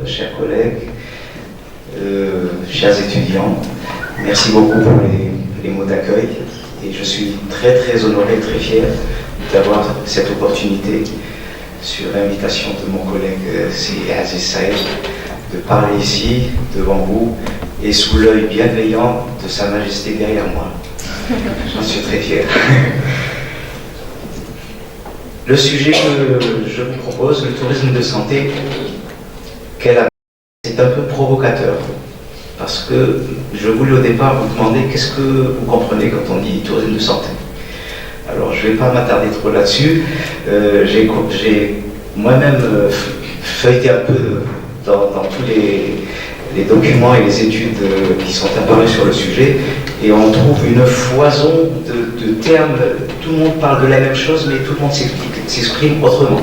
chers collègues, chers étudiants. Merci beaucoup pour les mots d'accueil. Et je suis très très honoré, très fier d'avoir cette opportunité, sur l'invitation de mon collègue Aziz Saïd, de parler ici, devant vous, et sous l'œil bienveillant de Sa Majesté derrière moi. J'en suis très fier. Le sujet que je vous propose, le tourisme de santé, c'est un peu provocateur, parce que je voulais au départ vous demander qu'est-ce que vous comprenez quand on dit tourisme de santé. Alors je ne vais pas m'attarder trop là-dessus. J'ai moi-même feuilleté un peu dans tous les documents et les études qui sont apparus sur le sujet, et on trouve une foison de termes. Tout le monde parle de la même chose, mais tout le monde s'exprime autrement.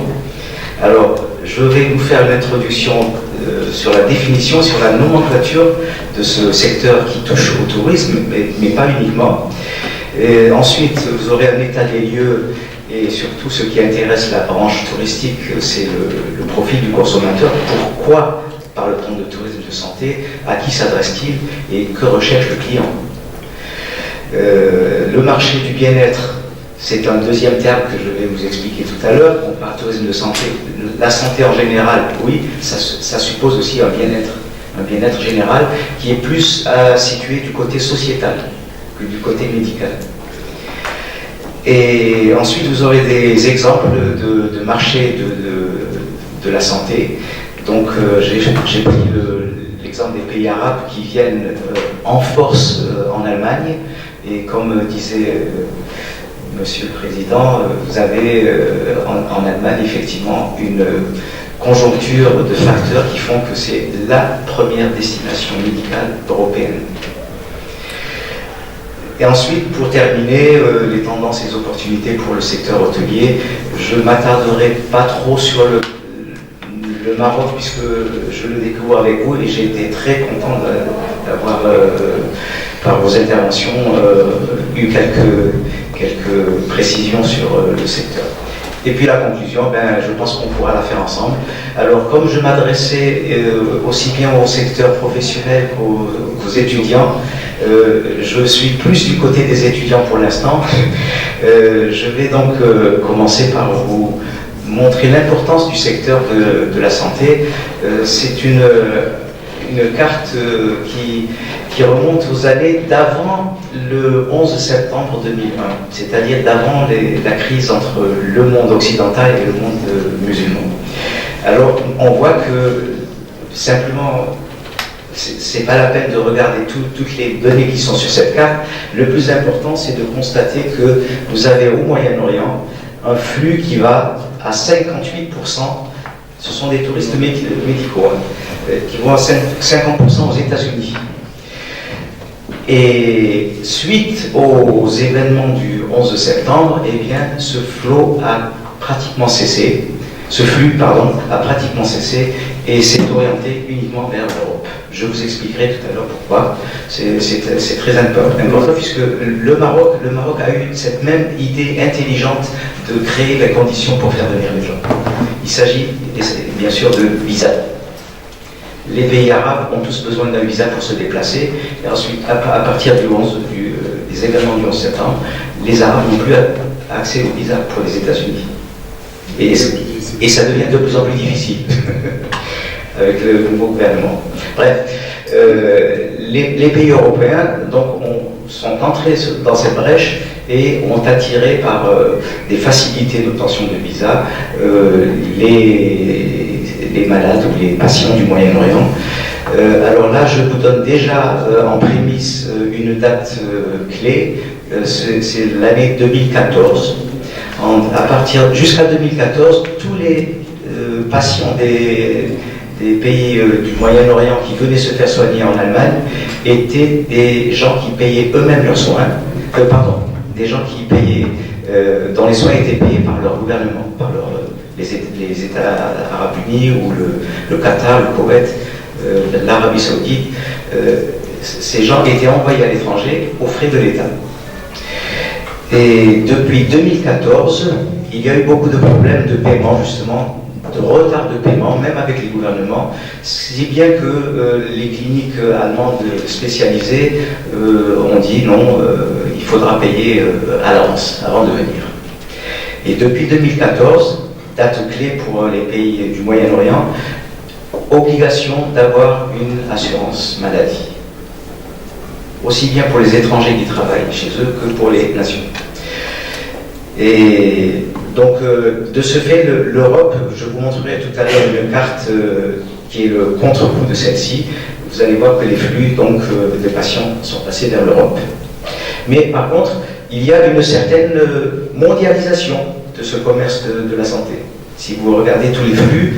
Alors, je vais vous faire l'introduction sur la définition, sur la nomenclature de ce secteur qui touche au tourisme, mais pas uniquement. Et ensuite, vous aurez un état des lieux, et surtout ce qui intéresse la branche touristique, c'est le profil du consommateur. Pourquoi parle-t-on de tourisme de santé? À qui s'adresse-t-il? Et que recherche le client? Le marché du bien-être, c'est un deuxième terme que je vais vous expliquer tout à l'heure. On parle de tourisme de santé. La santé en général, oui, ça suppose aussi un bien-être général qui est plus situé du côté sociétal que du côté médical. Et ensuite, vous aurez des exemples de marchés de la santé. Donc, j'ai pris l'exemple des pays arabes qui viennent en force en Allemagne. Et comme disait Monsieur le Président, vous avez en Allemagne effectivement une conjoncture de facteurs qui font que c'est la première destination médicale européenne. Et ensuite, pour terminer, les tendances et les opportunités pour le secteur hôtelier, je ne m'attarderai pas trop sur le Maroc, puisque je le découvre avec vous, et j'ai été très content d'avoir, par vos interventions, eu quelques précisions sur le secteur. Et puis la conclusion, je pense qu'on pourra la faire ensemble. Alors, comme je m'adressais aussi bien au secteur professionnel qu'aux étudiants, je suis plus du côté des étudiants pour l'instant. Je vais donc commencer par vous montrer l'importance du secteur de la santé. C'est une carte qui remonte aux années d'avant le 11 septembre 2001, c'est-à-dire d'avant la crise entre le monde occidental et le monde musulman. Alors, on voit que simplement, c'est pas la peine de regarder toutes les données qui sont sur cette carte. Le plus important, c'est de constater que vous avez au Moyen-Orient un flux qui va à 58%. Ce sont des touristes médicaux qui vont à 50% aux États-Unis. Et suite aux événements du 11 septembre, eh bien, ce flux a pratiquement cessé et s'est orienté uniquement vers l'Europe. Je vous expliquerai tout à l'heure pourquoi. C'est très important, puisque le Maroc a eu cette même idée intelligente de créer les conditions pour faire venir les gens. Il s'agit bien sûr de visa. Les pays arabes ont tous besoin d'un visa pour se déplacer, et ensuite, à partir des événements du 11 septembre, les Arabes n'ont plus accès au visa pour les États-Unis. Et ça devient de plus en plus difficile avec le nouveau gouvernement. Bref, les pays européens donc, sont entrés dans cette brèche et ont attiré par des facilités d'obtention de visa les malades ou les patients du Moyen-Orient. Alors là, je vous donne déjà en prémisse une date clé, c'est l'année 2014. Jusqu'à 2014, tous les patients des pays du Moyen-Orient qui venaient se faire soigner en Allemagne étaient des gens qui payaient eux-mêmes leurs soins, des gens qui payaient, dont les soins étaient payés par leur gouvernement, par les États arabes unis ou le Qatar, le Koweït, l'Arabie saoudite. Ces gens étaient envoyés à l'étranger aux frais de l'État. Et depuis 2014, il y a eu beaucoup de problèmes de paiement justement de retard de paiement, même avec les gouvernements, si bien que les cliniques allemandes spécialisées ont dit non, il faudra payer à l'avance, avant de venir. Et depuis 2014, date clé pour les pays du Moyen-Orient, obligation d'avoir une assurance maladie. Aussi bien pour les étrangers qui travaillent chez eux que pour les nations. Et donc, de ce fait, l'Europe, je vous montrerai tout à l'heure une carte qui est le contre-coup de celle-ci. Vous allez voir que les flux donc, de patients sont passés vers l'Europe. Mais par contre, il y a une certaine mondialisation de ce commerce de la santé. Si vous regardez tous les flux,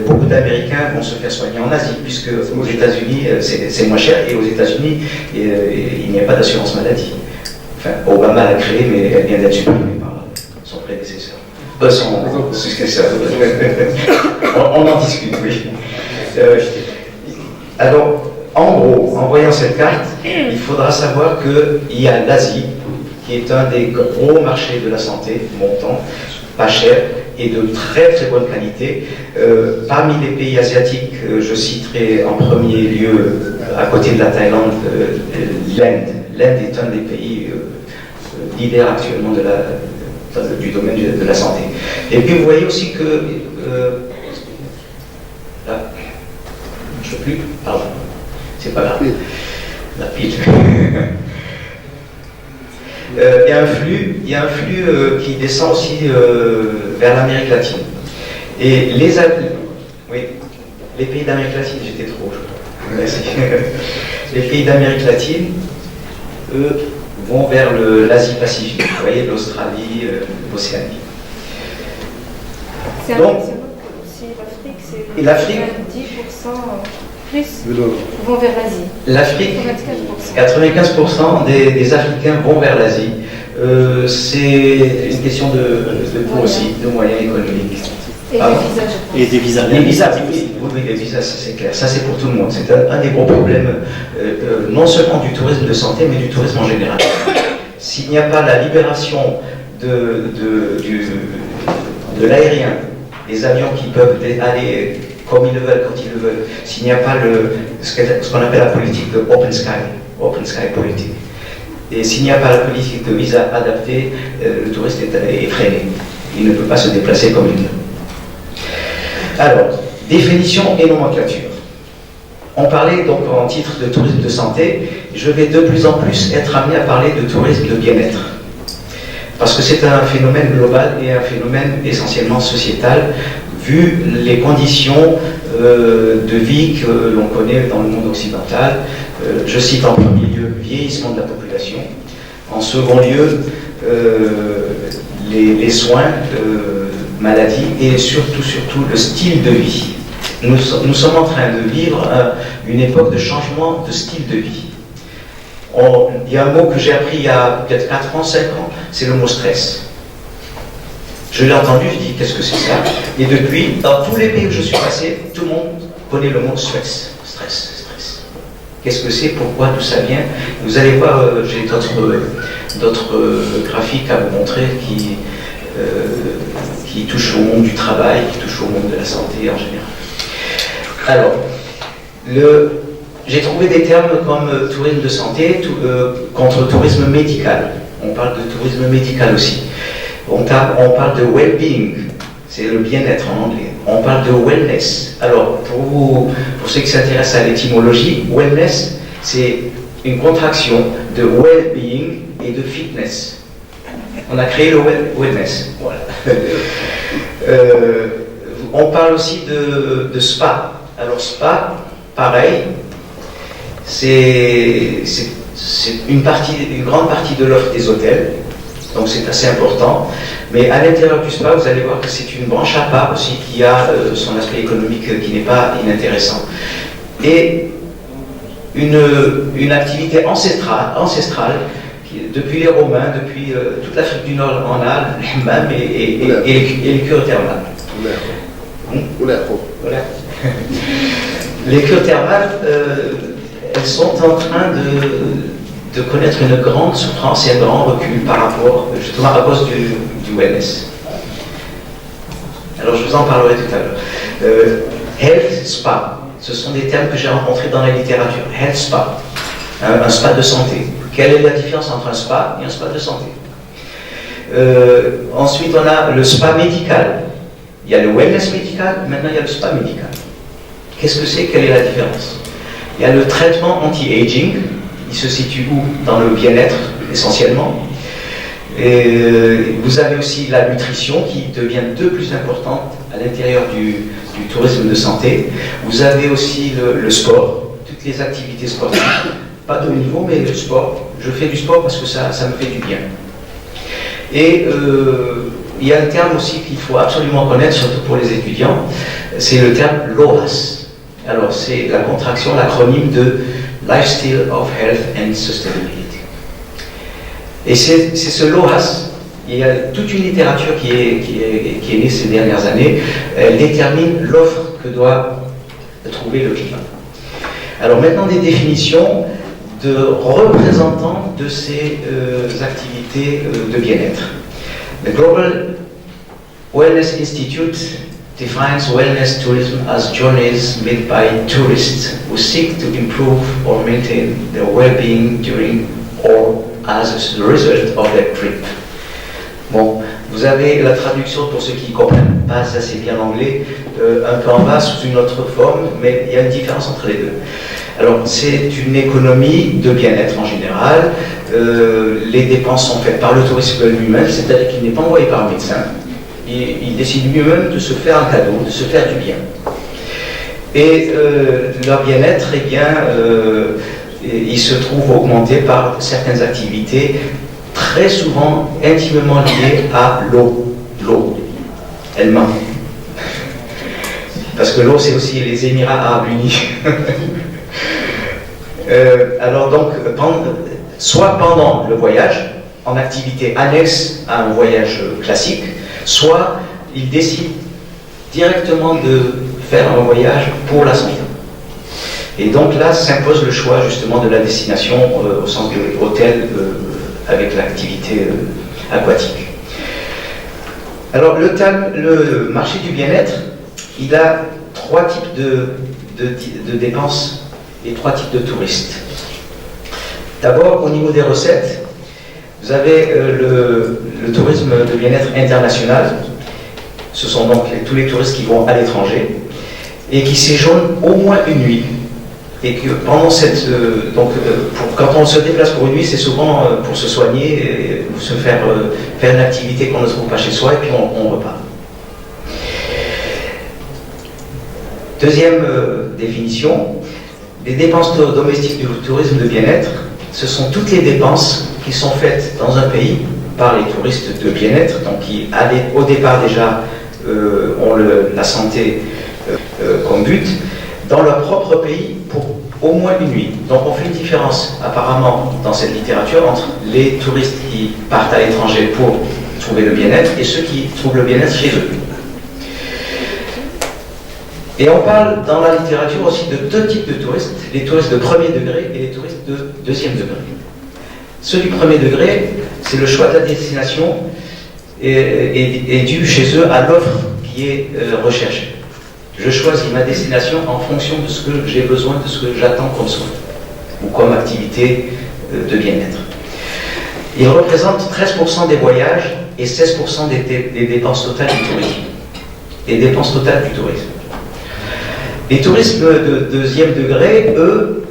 beaucoup d'Américains vont se faire soigner en Asie, puisque aux États-Unis, c'est moins cher, et aux États-Unis, il n'y a pas d'assurance maladie. Enfin, Obama l'a créée, mais elle vient d'être supprimée par son prédécesseur. Son successeur. On en discute, oui. Alors, en gros, en voyant cette carte, il faudra savoir qu'il y a l'Asie, qui est un des gros marchés de la santé, montant, pas cher, et de très très bonne qualité. Parmi les pays asiatiques, je citerai en premier lieu, à côté de la Thaïlande, l'Inde. L'Inde est un des pays leaders actuellement du domaine de la santé. Et puis vous voyez aussi que... là, je ne peux plus, pardon, c'est pas grave. La pile. Il y a un flux qui descend aussi vers l'Amérique latine. Et les pays d'Amérique latine, j'étais trop, je crois. Merci. Les pays d'Amérique latine, eux, vont vers l'Asie-Pacifique. Vous voyez, l'Australie, l'Océanie. Donc, c'est l'Afrique, c'est 10% plus vont vers l'Asie. L'Afrique, 95% des Africains vont vers l'Asie. C'est une question de coût aussi, de moyens économiques. Et des visas, je pense. Et des visas. Les visas, oui, les visas, c'est clair. Ça, c'est pour tout le monde. C'est un des gros problèmes, non seulement du tourisme de santé, mais du tourisme en général. S'il n'y a pas la libération de l'aérien, des avions qui peuvent aller comme ils le veulent, quand ils le veulent, s'il n'y a pas ce qu'on appelle la politique de open sky politique, et s'il n'y a pas la politique de visa adaptée, le touriste est freiné. Il ne peut pas se déplacer comme il veut. Alors, définition et nomenclature. On parlait donc en titre de tourisme de santé, je vais de plus en plus être amené à parler de tourisme de bien-être. Parce que c'est un phénomène global et un phénomène essentiellement sociétal, vu les conditions de vie que l'on connaît dans le monde occidental. Je cite en premier lieu le vieillissement de la population, en second lieu les soins, maladies et surtout le style de vie. Nous sommes en train de vivre une époque de changement de style de vie. Il y a un mot que j'ai appris il y a peut-être 4 ans, 5 ans, c'est le mot stress. Je l'ai entendu, je dis qu'est-ce que c'est ça? Et depuis, dans tous les pays où je suis passé, tout le monde connaît le mot stress. Qu'est-ce que c'est? Pourquoi? D'où ça vient? Vous allez voir, j'ai d'autres graphiques à vous montrer qui touchent au monde du travail, qui touchent au monde de la santé en général. Alors, j'ai trouvé des termes comme tourisme de santé contre tourisme médical. On parle de tourisme médical aussi. On parle de well-being, c'est le bien-être en anglais. On parle de wellness. Alors, pour ceux qui s'intéressent à l'étymologie, wellness, c'est une contraction de well-being et de fitness. On a créé le wellness. Voilà. On parle aussi de spa. Alors, spa, pareil, c'est une grande partie de l'offre des hôtels. Donc c'est assez important. Mais à l'intérieur du spa, vous allez voir que c'est une branche à part aussi qui a son aspect économique qui n'est pas inintéressant. Et une activité ancestrale qui, depuis les Romains, depuis toute l'Afrique du Nord en a, l'hammam et les cures thermales. Les cures thermales, elles sont en train de connaître une grande souffrance et un grand recul par rapport justement à cause du wellness. Alors je vous en parlerai tout à l'heure. Health spa, ce sont des termes que j'ai rencontrés dans la littérature. Health spa, un spa de santé. Quelle est la différence entre un spa et un spa de santé? Ensuite, on a le spa médical. Il y a le wellness médical, maintenant il y a le spa médical. Qu'est-ce que c'est? Quelle est la différence? Il y a le traitement anti-aging. Il se situe où? Dans le bien-être, essentiellement. Et vous avez aussi la nutrition qui devient de plus importante à l'intérieur du tourisme de santé. Vous avez aussi le sport, toutes les activités sportives. Pas de haut niveau, mais le sport. Je fais du sport parce que ça me fait du bien. Et il y a un terme aussi qu'il faut absolument connaître, surtout pour les étudiants, c'est le terme LOHAS. Alors c'est la contraction, l'acronyme de Lifestyle of Health and Sustainability. Et c'est ce LOHAS, il y a toute une littérature qui est née ces dernières années, elle détermine l'offre que doit trouver le client. Alors maintenant des définitions de représentants de ces activités de bien-être. The Global Wellness Institute defines wellness tourism as journeys made by tourists who seek to improve or maintain their well-being during or as a result of their trip. Bon, vous avez la traduction pour ceux qui ne comprennent pas assez bien l'anglais, un peu en bas sous une autre forme, mais il y a une différence entre les deux. Alors, c'est une économie de bien-être en général. Les dépenses sont faites par le tourisme lui-même, c'est-à-dire qu'il n'est pas envoyé par un médecin. Il décide lui-même de se faire un cadeau, de se faire du bien. Et leur bien-être, eh bien, il se trouve augmenté par certaines activités très souvent intimement liées à l'eau. L'eau elle-même. Parce que l'eau, c'est aussi les Émirats Arabes Unis. Alors donc, soit pendant le voyage, en activité annexe à un voyage classique, soit il décide directement de faire un voyage pour la santé. Et donc là s'impose le choix justement de la destination au sens de l'hôtel avec l'activité aquatique. Alors le marché du bien-être, il a trois types de dépenses et trois types de touristes. D'abord, au niveau des recettes, vous avez le tourisme de bien-être international. Ce sont donc tous les touristes qui vont à l'étranger et qui séjournent au moins une nuit. Et que pendant quand on se déplace pour une nuit, c'est souvent pour se soigner, et se faire une activité qu'on ne trouve pas chez soi, et puis on repart. Deuxième définition, les dépenses domestiques du tourisme de bien-être, ce sont toutes les dépenses qui sont faites dans un pays par les touristes de bien-être, donc qui au départ déjà ont la santé comme but, dans leur propre pays pour au moins une nuit. Donc on fait une différence apparemment dans cette littérature entre les touristes qui partent à l'étranger pour trouver le bien-être et ceux qui trouvent le bien-être chez eux. Et on parle dans la littérature aussi de deux types de touristes, les touristes de premier degré et les touristes de deuxième degré. Ceux du premier degré, c'est le choix de la destination et dû chez eux à l'offre qui est recherchée. Je choisis ma destination en fonction de ce que j'ai besoin, de ce que j'attends comme soin ou comme activité de bien-être. Il représente 13% des voyages et 16% des dépenses totales du tourisme. Les dépenses totales du tourisme. Les touristes de deuxième degré, eux,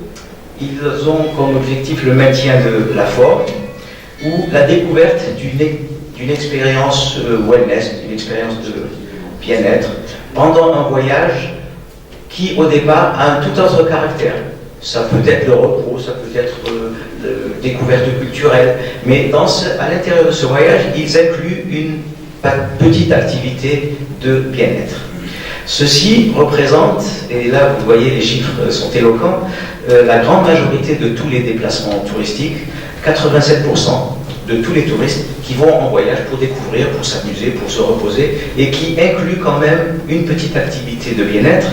ils ont comme objectif le maintien de la forme ou la découverte d'une expérience wellness, d'une expérience de bien-être, pendant un voyage qui, au départ, a un tout autre caractère. Ça peut être le repos, ça peut être découverte culturelle, mais à l'intérieur de ce voyage, ils incluent une petite activité de bien-être. Ceci représente, et là vous voyez les chiffres sont éloquents, la grande majorité de tous les déplacements touristiques, 87% de tous les touristes qui vont en voyage pour découvrir, pour s'amuser, pour se reposer, et qui incluent quand même une petite activité de bien-être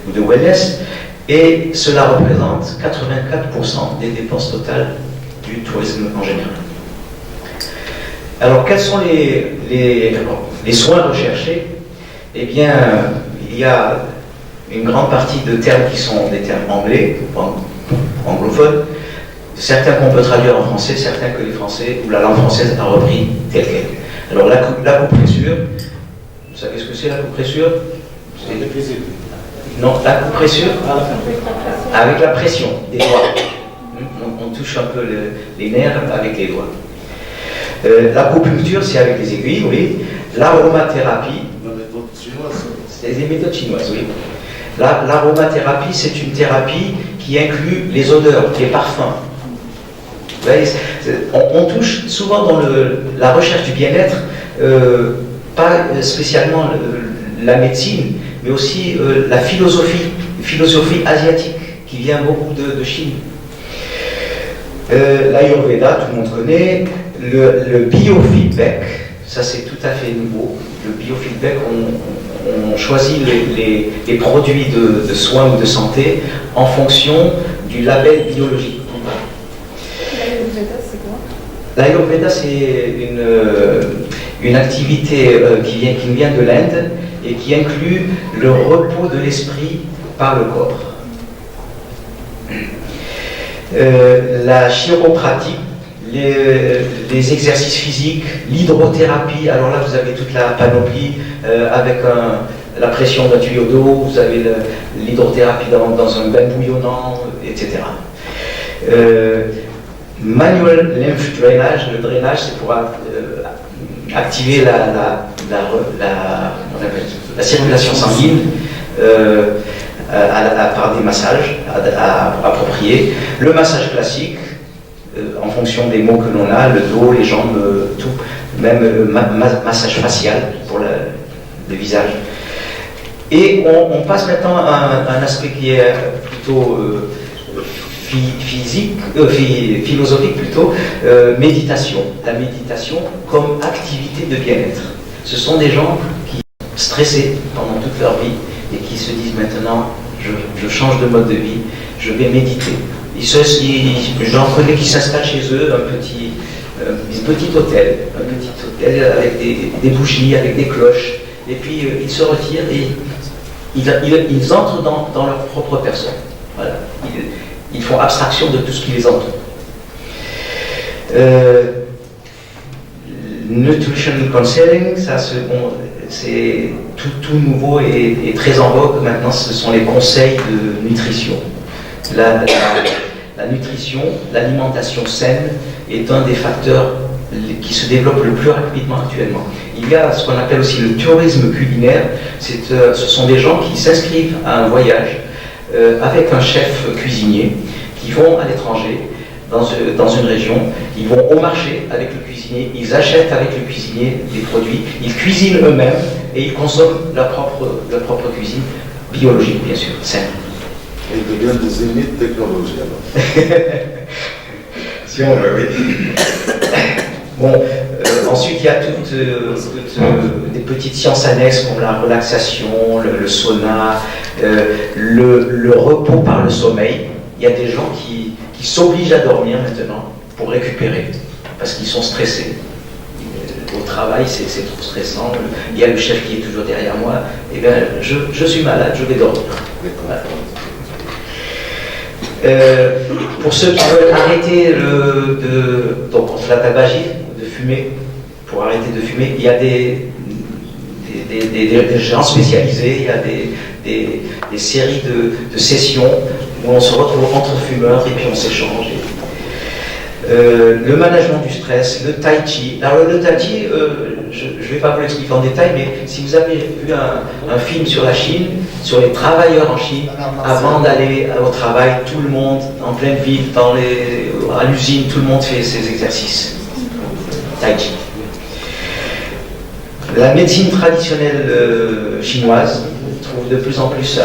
ou de wellness, et cela représente 84% des dépenses totales du tourisme en général. Alors quels sont les soins recherchés? Eh bien, il y a une grande partie de termes qui sont des termes anglais, anglophones, certains qu'on peut traduire en français, certains que les Français ou la langue française a repris telle quelle. Alors la coupe-pressure, vous savez ce que c'est la coupe-pressure? Non, la coupe-pressure avec la pression des doigts. On touche un peu les nerfs avec les doigts. L'acupuncture, c'est avec les aiguilles, oui. L'aromathérapie, c'est des méthodes chinoises, oui. L'aromathérapie, c'est une thérapie qui inclut les odeurs, les parfums. Vous voyez, on touche souvent dans la recherche du bien-être, pas spécialement la médecine, mais aussi la philosophie asiatique, qui vient beaucoup de Chine. L'Ayurveda, tout le monde connaît. Le biofeedback, ça c'est tout à fait nouveau. Le biofeedback, on choisit les produits de soins ou de santé en fonction du label biologique. L'Ayurveda, c'est quoi? L'Ayurveda, c'est une activité qui nous vient de l'Inde et qui inclut le repos de l'esprit par le corps. La chiropratie, les exercices physiques, l'hydrothérapie, alors là vous avez toute la panoplie avec la pression d'un tuyau d'eau, vous avez l'hydrothérapie dans un bain bouillonnant, etc. Manual lymph drainage, le drainage c'est pour activer la circulation sanguine par des massages appropriés. Le massage classique, en fonction des mots que l'on a, le dos, les jambes, tout, même massage facial pour le visage. Et on passe maintenant à un aspect qui est plutôt philosophique plutôt, méditation. La méditation comme activité de bien-être. Ce sont des gens qui sont stressés pendant toute leur vie et qui se disent maintenant, je change de mode de vie, je vais méditer. J'en connais qui s'installent chez eux, un petit hôtel avec des bougies, avec des cloches, et puis ils se retirent et ils entrent dans leur propre personne. Voilà. Ils font abstraction de tout ce qui les entoure. Nutrition counseling, ça c'est tout nouveau et très en vogue maintenant, ce sont les conseils de nutrition. La nutrition, l'alimentation saine est un des facteurs qui se développe le plus rapidement actuellement. Il y a ce qu'on appelle aussi le tourisme culinaire. Ce sont des gens qui s'inscrivent à un voyage avec un chef cuisinier, qui vont à l'étranger, dans une région, ils vont au marché avec le cuisinier, ils achètent avec le cuisinier des produits, ils cuisinent eux-mêmes et ils consomment leur propre cuisine, biologique bien sûr, saine. Et ils deviennent des ennemis de technologie alors. Si on veut, oui. Bon, ensuite il y a toutes des petites sciences annexes comme la relaxation, le sauna, le repos par le sommeil. Il y a des gens qui s'obligent à dormir maintenant pour récupérer, parce qu'ils sont stressés. Au travail, c'est trop stressant. Il y a le chef qui est toujours derrière moi. Eh bien, je suis malade, je vais dormir. Voilà. Pour ceux qui veulent arrêter donc contre la tabagie, de fumer, pour arrêter de fumer, il y a des gens spécialisés, il y a des séries de sessions où on se retrouve entre fumeurs et puis on s'échange. Le management du stress, le tai chi. Alors le tai chi, je ne vais pas vous l'expliquer en détail, mais si vous avez vu un film sur la Chine, sur les travailleurs en Chine, avant d'aller au travail, tout le monde, en pleine ville, à l'usine, tout le monde fait ces exercices. Tai chi. La médecine traditionnelle chinoise trouve de plus en plus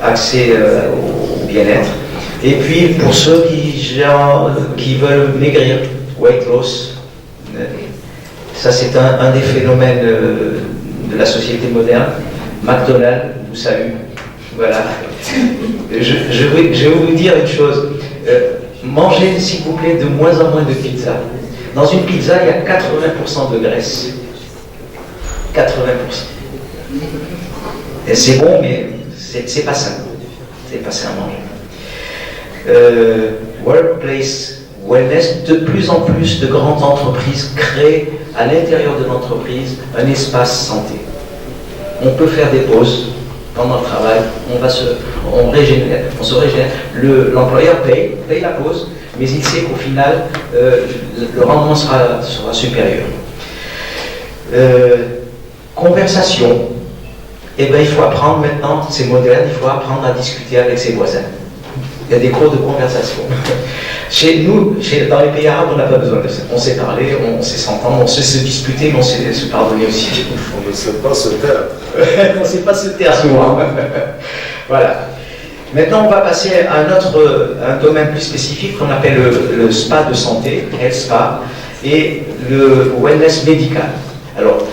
accès au bien-être. Et puis pour ceux qui veulent maigrir, weight loss, ça c'est un des phénomènes de la société moderne. McDonald's vous salue. Voilà. Je vais vous dire une chose. Mangez s'il vous plaît de moins en moins de pizza. Dans une pizza, il y a 80% de graisse. 80%. C'est bon, mais c'est pas sain. C'est pas sain à manger. Workplace wellness, de plus en plus de grandes entreprises créent à l'intérieur de l'entreprise un espace santé. On peut faire des pauses pendant le travail, on se régénère. L'employeur paye la pause, mais il sait qu'au final, le rendement sera supérieur. Conversation, eh bien, il faut apprendre maintenant, c'est moderne, il faut apprendre à discuter avec ses voisins. Il y a des cours de conversation. Chez nous, dans les pays arabes, on n'a pas besoin de ça. On sait parler, on sait s'entendre, on sait se disputer, mais on sait se pardonner aussi. On ne sait pas se taire. On ne sait pas se taire souvent. Voilà. Maintenant, on va passer à un domaine plus spécifique qu'on appelle le spa de santé, health spa, et le wellness médical. Alors,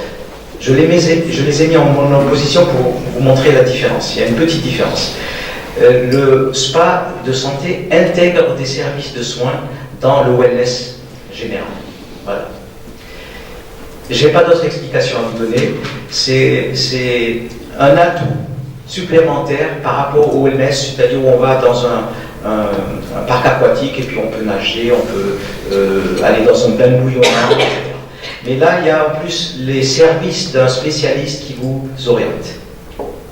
je les ai mis en opposition pour vous montrer la différence. Il y a une petite différence. Le spa de santé intègre des services de soins dans le wellness général. Voilà. Je n'ai pas d'autre explication à vous donner. C'est un atout supplémentaire par rapport au wellness, c'est-à-dire où on va dans un parc aquatique et puis on peut nager, on peut aller dans un bain bouillonnant, etc. Mais là, il y a en plus les services d'un spécialiste qui vous oriente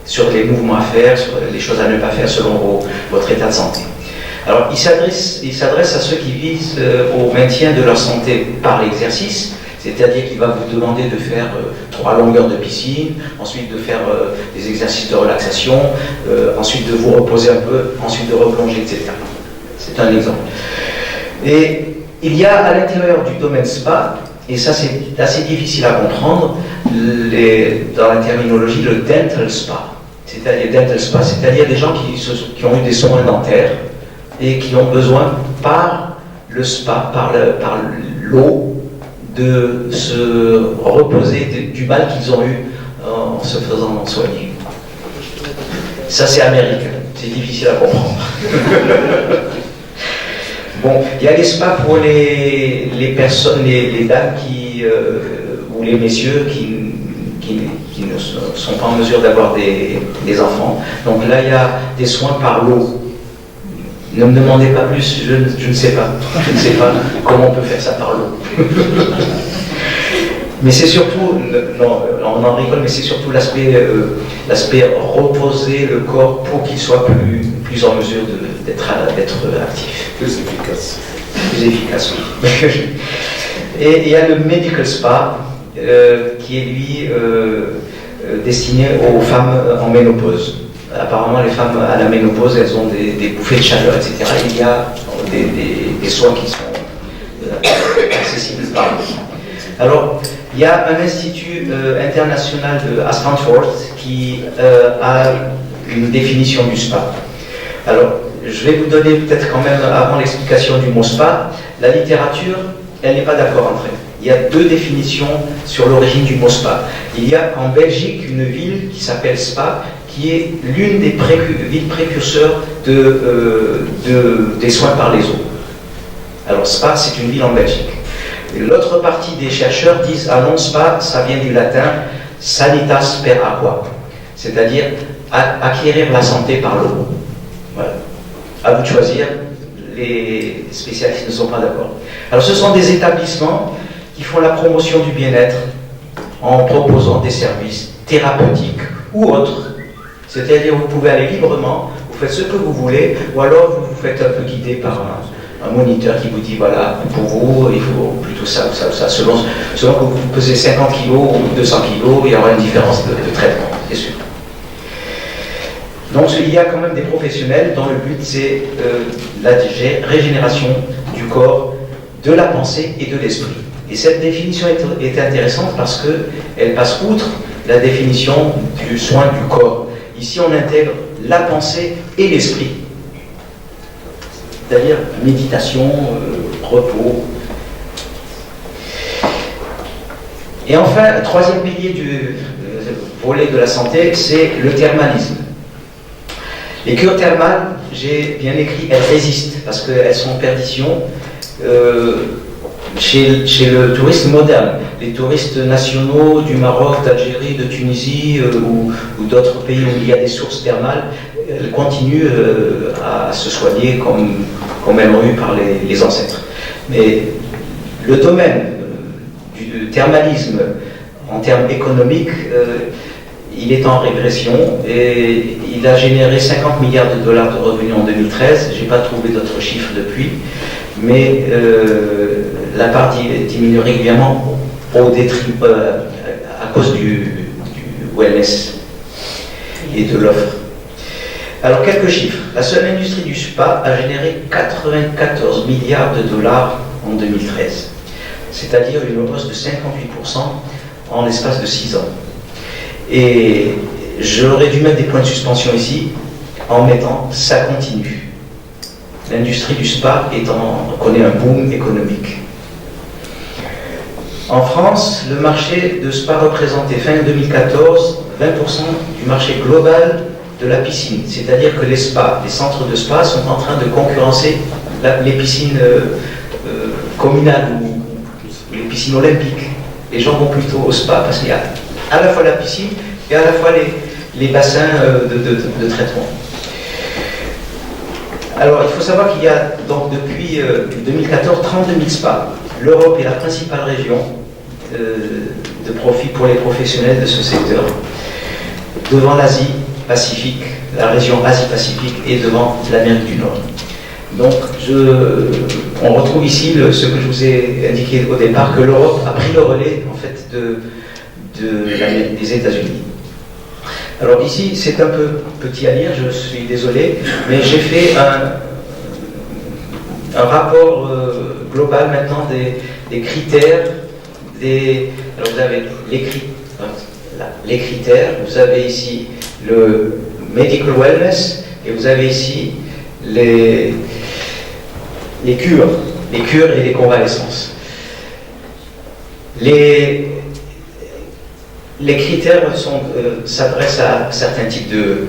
sur les mouvements à faire, sur les choses à ne pas faire selon votre état de santé. Alors, il s'adresse à ceux qui visent au maintien de leur santé par l'exercice, c'est-à-dire qu'il va vous demander de faire 3 longueurs de piscine, ensuite de faire des exercices de relaxation, ensuite de vous reposer un peu, ensuite de replonger, etc. C'est un exemple. Et il y a à l'intérieur du domaine spa, et ça c'est assez difficile à comprendre, dans la terminologie, le dental spa. C'est-à-dire des gens qui ont eu des soins dentaires et qui ont besoin par le spa, par l'eau, de se reposer du mal qu'ils ont eu en se faisant soigner. Ça c'est américain, c'est difficile à comprendre. Bon, il y a les spas pour les personnes, les dames ou les messieurs qui ne sont pas en mesure d'avoir des enfants. Donc là, il y a des soins par l'eau. Ne me demandez pas plus, je ne sais pas. Je ne sais pas comment on peut faire ça par l'eau. Mais c'est surtout, non, on en rigole, mais c'est surtout l'aspect reposer le corps pour qu'il soit plus en mesure d'être actif. Plus efficace. Plus efficace, oui. Et il y a le medical spa, qui est lui destiné aux femmes en ménopause. Apparemment, les femmes à la ménopause, elles ont des bouffées de chaleur, etc. Il y a des soins qui sont accessibles par nous. Alors, il y a un institut international à Stanford qui a une définition du spa. Alors, je vais vous donner peut-être quand même, avant l'explication du mot spa, la littérature, elle n'est pas d'accord entre elles. Il y a 2 définitions sur l'origine du mot spa. Il y a en Belgique une ville qui s'appelle Spa, qui est l'une des villes précurseurs des soins par les eaux. Alors Spa, c'est une ville en Belgique. L'autre partie des chercheurs disent, ah non, Spa, ça vient du latin sanitas per aqua, c'est-à-dire acquérir la santé par l'eau. Voilà. À vous de choisir, les spécialistes ne sont pas d'accord. Alors ce sont des établissements qui font la promotion du bien-être en proposant des services thérapeutiques ou autres. C'est-à-dire vous pouvez aller librement, vous faites ce que vous voulez, ou alors vous vous faites un peu guider par un moniteur qui vous dit voilà, pour vous, il faut plutôt ça ou ça ou ça. Selon que vous pesez 50 kg ou 200 kg, il y aura une différence de traitement, c'est sûr. Donc il y a quand même des professionnels dont le but c'est la régénération du corps, de la pensée et de l'esprit. Et cette définition est intéressante parce qu'elle passe outre la définition du soin du corps. Ici on intègre la pensée et l'esprit. C'est-à-dire méditation, repos. Et enfin, le 3e pilier du volet de la santé, c'est le thermalisme. Les cures thermales, j'ai bien écrit, elles résistent parce qu'elles sont en perdition chez le tourisme moderne. les touristes nationaux du Maroc, d'Algérie, de Tunisie ou d'autres pays où il y a des sources thermales continuent à se soigner comme elles ont eu par les ancêtres. Mais le domaine du thermalisme en termes économiques, il est en régression et il a généré 50 milliards de dollars de revenus en 2013. Je n'ai pas trouvé d'autres chiffres depuis, mais la part diminue régulièrement à cause du wellness et de l'offre. Alors quelques chiffres. La seule industrie du spa a généré 94 milliards de dollars en 2013, c'est-à-dire une hausse de 58% en l'espace de 6 ans. Et j'aurais dû mettre des points de suspension ici en mettant ça continue. L'industrie du spa connaît un boom économique. En France, le marché de spa représentait fin 2014 20% du marché global de la piscine. C'est-à-dire que les spas, les centres de spa sont en train de concurrencer les piscines communales ou les piscines olympiques. Les gens vont plutôt au spa parce qu'il y a à la fois la piscine et à la fois les bassins de traitement. Alors il faut savoir qu'il y a donc depuis 2014 32 000 spas. L'Europe est la principale région de profit pour les professionnels de ce secteur, devant l'Asie Pacifique, la région Asie-Pacifique et devant l'Amérique du Nord. Donc on retrouve ici ce que je vous ai indiqué au départ, que l'Europe a pris le relais en fait des États-Unis. Alors ici c'est un peu petit à lire, je suis désolé, mais j'ai fait un rapport global maintenant des critères, alors vous avez les critères, vous avez ici le medical wellness et vous avez ici les cures et les convalescences. Les critères s'adressent à certains types de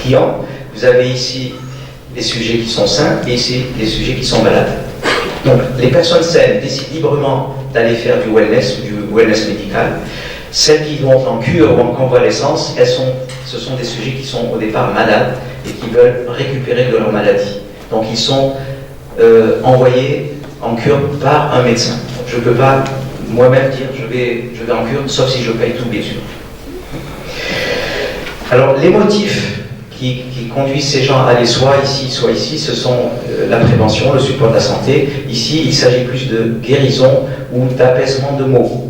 clients. Vous avez ici les sujets qui sont sains et ici les sujets qui sont malades. Donc les personnes saines décident librement d'aller faire du wellness ou du wellness médical. Celles qui vont en cure ou en convalescence, ce sont des sujets qui sont au départ malades et qui veulent récupérer de leur maladie. Donc ils sont envoyés en cure par un médecin. Je ne peux pas moi-même dire je vais en cure, sauf si je paye tout, bien sûr. Alors les motifs qui conduisent ces gens à aller soit ici, ce sont la prévention, le support de la santé. Ici, il s'agit plus de guérison ou d'apaisement de maux.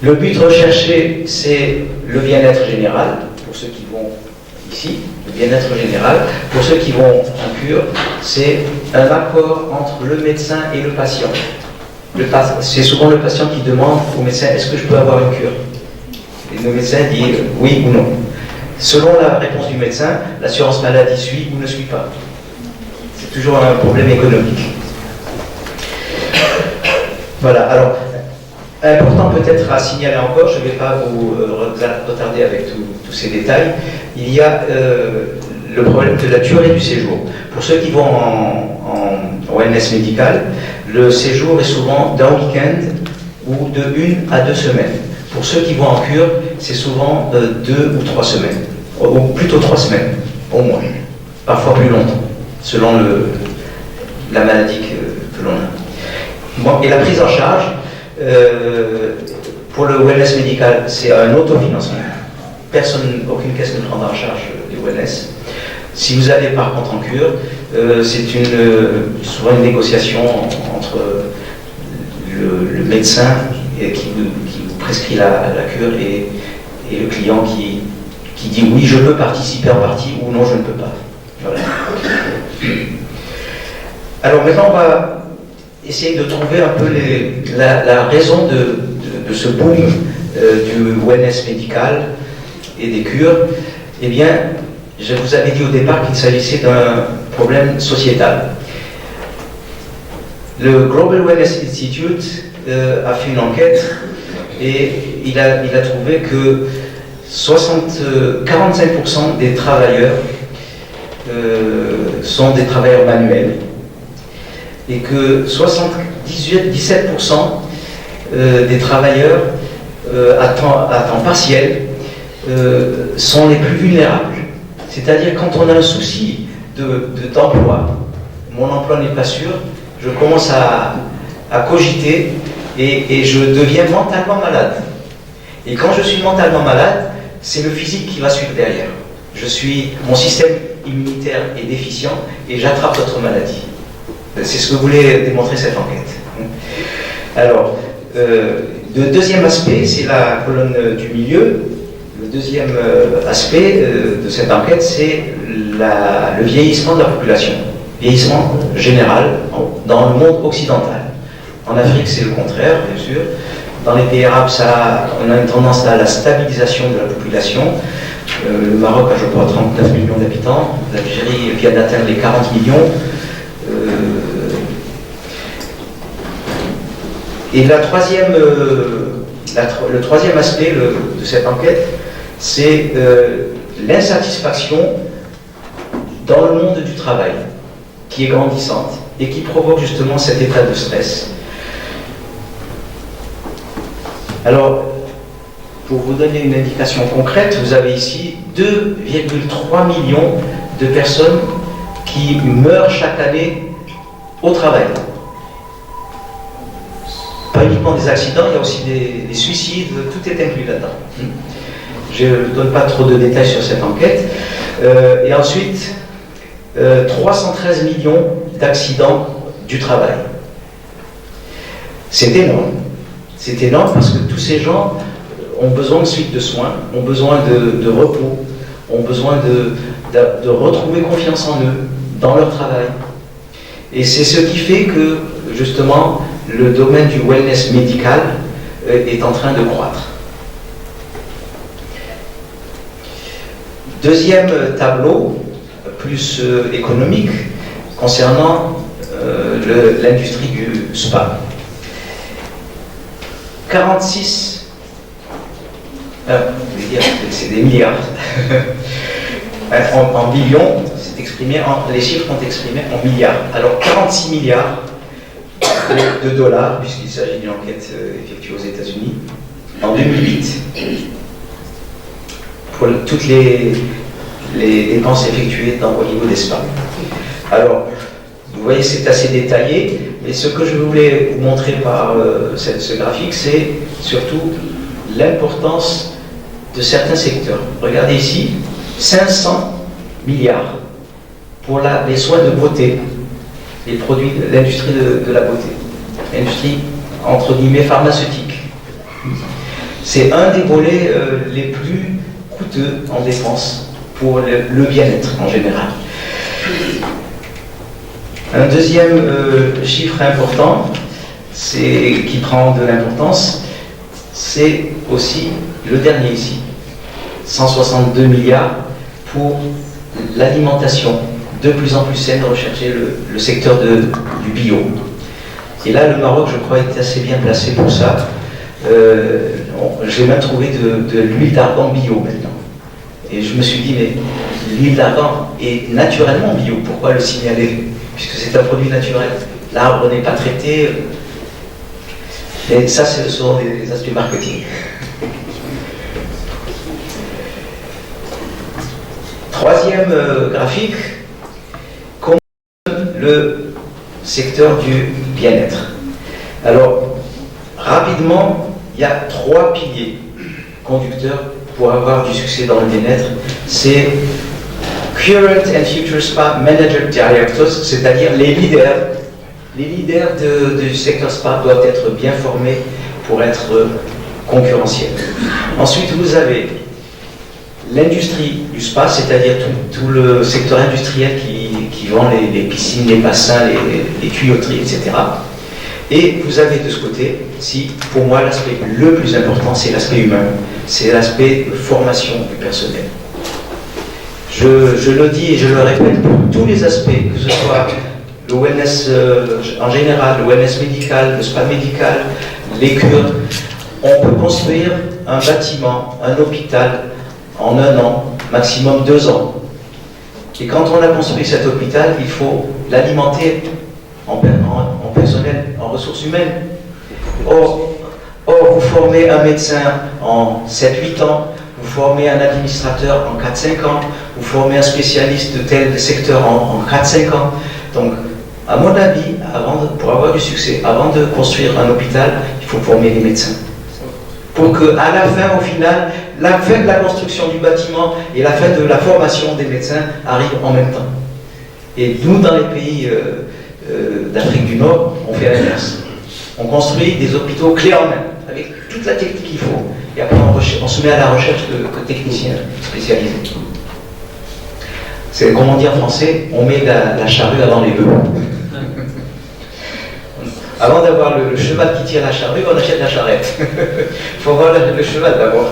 Le but recherché, c'est le bien-être général, pour ceux qui vont ici, le bien-être général. Pour ceux qui vont en cure, c'est un accord entre le médecin et le patient. C'est souvent le patient qui demande au médecin, est-ce que je peux avoir une cure? Et le médecin dit oui ou non. Selon la réponse du médecin, l'assurance maladie suit ou ne suit pas. C'est toujours un problème économique. Voilà, alors, important peut-être à signaler encore, je ne vais pas vous retarder avec tous ces détails, il y a le problème de la durée du séjour. Pour ceux qui vont en wellness médical, le séjour est souvent d'un week-end ou de 1 à 2 semaines. Pour ceux qui vont en cure, c'est souvent 2 ou 3 semaines, ou plutôt 3 semaines, au moins, parfois plus longtemps, selon la maladie que l'on a. Bon, et la prise en charge, pour le wellness médical, c'est un autofinancement. Aucune caisse ne prendra en charge du wellness. Si vous allez par contre en cure, c'est souvent une négociation entre le médecin qui vous prescrit la cure et le client qui dit oui, je peux participer en partie ou non, je ne peux pas. Voilà. Alors maintenant, on va essayer de trouver un peu la raison de ce boom du wellness médical et des cures. Eh bien, je vous avais dit au départ qu'il s'agissait d'un problème sociétal. Le Global Wellness Institute a fait une enquête et il a trouvé que 45% des travailleurs sont des travailleurs manuels et que 17% des travailleurs à temps partiel sont les plus vulnérables. C'est-à-dire quand on a un souci d'emploi, mon emploi n'est pas sûr, je commence à cogiter et je deviens mentalement malade. Et quand je suis mentalement malade, c'est le physique qui va suivre derrière. Mon système immunitaire est déficient et j'attrape d'autres maladies. C'est ce que voulait démontrer cette enquête. Alors, le deuxième aspect, c'est la colonne du milieu. Le deuxième aspect de cette enquête, c'est le vieillissement de la population. Vieillissement général dans le monde occidental. En Afrique, c'est le contraire, bien sûr. Dans les pays arabes, on a une tendance à la stabilisation de la population. Le Maroc a, je crois, 39 millions d'habitants. L'Algérie vient d'atteindre les 40 millions. Et le troisième aspect de cette enquête, c'est l'insatisfaction dans le monde du travail, qui est grandissante et qui provoque justement cet état de stress. Alors, pour vous donner une indication concrète, vous avez ici 2,3 millions de personnes qui meurent chaque année au travail. Pas uniquement des accidents, il y a aussi des suicides, tout est inclus là-dedans. Je ne donne pas trop de détails sur cette enquête. Et ensuite, 313 millions d'accidents du travail. C'est énorme. C'est énorme parce que tous ces gens ont besoin ensuite de soins, ont besoin de repos, ont besoin de retrouver confiance en eux, dans leur travail. Et c'est ce qui fait que, justement, le domaine du wellness médical est en train de croître. Deuxième tableau, plus économique, concernant l'industrie du spa. 46, c'est des milliards, en millions, c'est exprimé les chiffres sont exprimés en milliards. Alors 46 milliards de dollars, puisqu'il s'agit d'une enquête effectuée aux États-Unis, en 2008, pour toutes les dépenses effectuées au niveau des spas. Alors, vous voyez, c'est assez détaillé, mais ce que je voulais vous montrer par ce graphique, c'est surtout l'importance de certains secteurs. Regardez ici, 500 milliards pour les soins de beauté, les produits de l'industrie de la beauté, l'industrie entre guillemets pharmaceutique. C'est un des volets les plus coûteux en dépenses pour le bien-être en général. Un deuxième chiffre important, qui prend de l'importance, c'est aussi le dernier ici, 162 milliards pour l'alimentation de plus en plus saine, rechercher le secteur du bio. Et là, le Maroc, je crois, est assez bien placé pour ça. J'ai même trouvé de l'huile d'argan bio maintenant. Et je me suis dit, mais l'huile d'argan est naturellement bio, pourquoi le signaler? Puisque c'est un produit naturel. L'arbre n'est pas traité. Et ça, ce sont des aspects marketing. Troisième graphique, comment le secteur du bien-être. Alors, rapidement, il y a 3 piliers conducteurs pour avoir du succès dans le bien-être. C'est Current and Future Spa Manager Directors, c'est-à-dire les leaders. Les leaders du secteur spa doivent être bien formés pour être concurrentiels. Ensuite, vous avez l'industrie du spa, c'est-à-dire tout le secteur industriel qui vend les piscines, les bassins, les tuyauteries, etc. Et vous avez de ce côté, pour moi, l'aspect le plus important, c'est l'aspect humain, c'est l'aspect de formation du personnel. Je le dis et je le répète pour tous les aspects, que ce soit le wellness en général, le wellness médical, le spa médical, les cures. On peut construire un bâtiment, un hôpital en 1 an, maximum 2 ans. Et quand on a construit cet hôpital, il faut l'alimenter en personnel, en ressources humaines. Or, vous formez un médecin en 7-8 ans, vous formez un administrateur en 4-5 ans, vous formez un spécialiste de tel secteur en 4-5 ans. Donc, à mon avis, pour avoir du succès, avant de construire un hôpital, il faut former les médecins. Pour qu'à la fin, au final, la fin de la construction du bâtiment et la fin de la formation des médecins arrivent en même temps. Et nous, dans les pays d'Afrique du Nord, on fait l'inverse. On construit des hôpitaux clés en main, avec toute la technique qu'il faut. Et après, on se met à la recherche de techniciens spécialisés. C'est comme on dit en français, on met la charrue avant les bœufs. Avant d'avoir le cheval qui tire la charrue, on achète la charrette. Il faut avoir le cheval d'abord.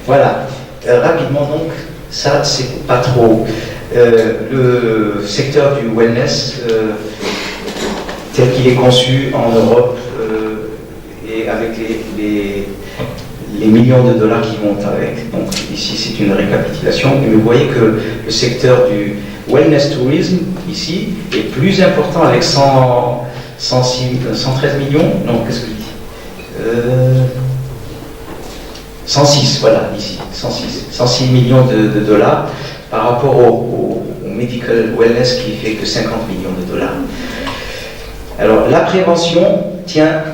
Voilà. Rapidement donc, ça c'est pas trop. Le secteur du wellness, tel qu'il est conçu en Europe, et avec les millions de dollars qui vont avec. Donc ici c'est une récapitulation. Et vous voyez que le secteur du wellness tourisme, ici, est plus important avec 113 millions, non, qu'est-ce que je dis 106, voilà, ici, 106 millions de dollars par rapport au medical wellness qui fait que 50 millions de dollars. Alors, la prévention tient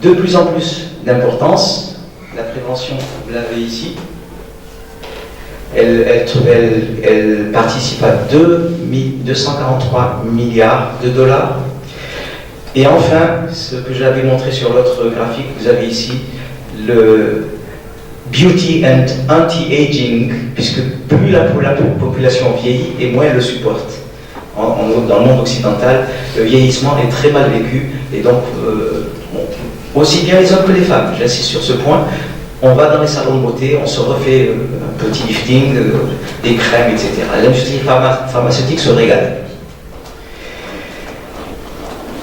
de plus en plus d'importance. La prévention, vous l'avez ici, elle participe à 243 milliards de dollars. Et enfin, ce que j'avais montré sur l'autre graphique, vous avez ici le beauty and anti-aging, puisque plus la population vieillit et moins elle le supporte. Dans le monde occidental, le vieillissement est très mal vécu, et donc aussi bien les hommes que les femmes, j'insiste sur ce point. On va dans les salons de beauté, on se refait un petit lifting, des crèmes, etc. L'industrie pharmaceutique se régale.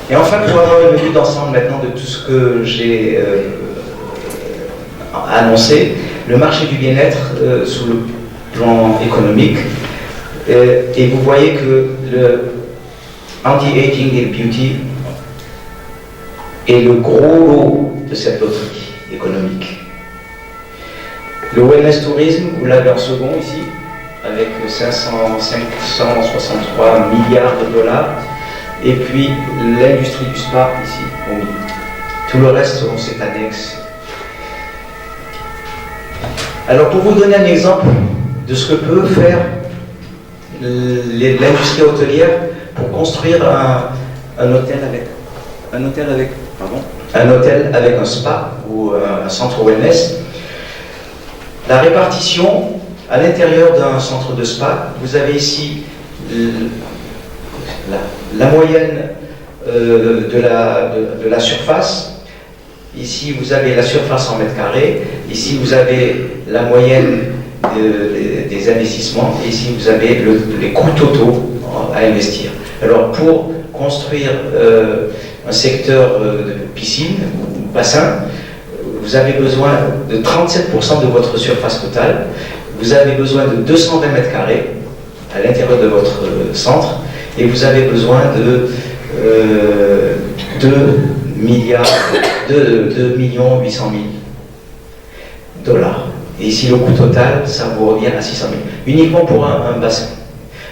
Et enfin, pour avoir une vue d'ensemble maintenant de tout ce que j'ai annoncé, le marché du bien-être sous le plan économique, et vous voyez que le anti-aging et le beauty est le gros lot de cette loterie économique. Le wellness tourisme, vous l'avez en second ici, avec 563 milliards de dollars. Et puis l'industrie du spa ici, au milieu. Tout le reste, c'est annexe. Alors pour vous donner un exemple de ce que peut faire l'industrie hôtelière pour construire un hôtel avec un spa ou un centre wellness, la répartition à l'intérieur d'un centre de spa, vous avez ici la moyenne de la surface. Ici vous avez la surface en mètres carrés, ici vous avez la moyenne des investissements, et ici vous avez les coûts totaux à investir. Alors pour construire un secteur de piscine ou bassin, vous avez besoin de 37% de votre surface totale, vous avez besoin de 220 mètres carrés à l'intérieur de votre centre, et vous avez besoin de 2 millions 800 000 dollars. Et ici, le coût total, ça vous revient à 600 000, uniquement pour un bassin.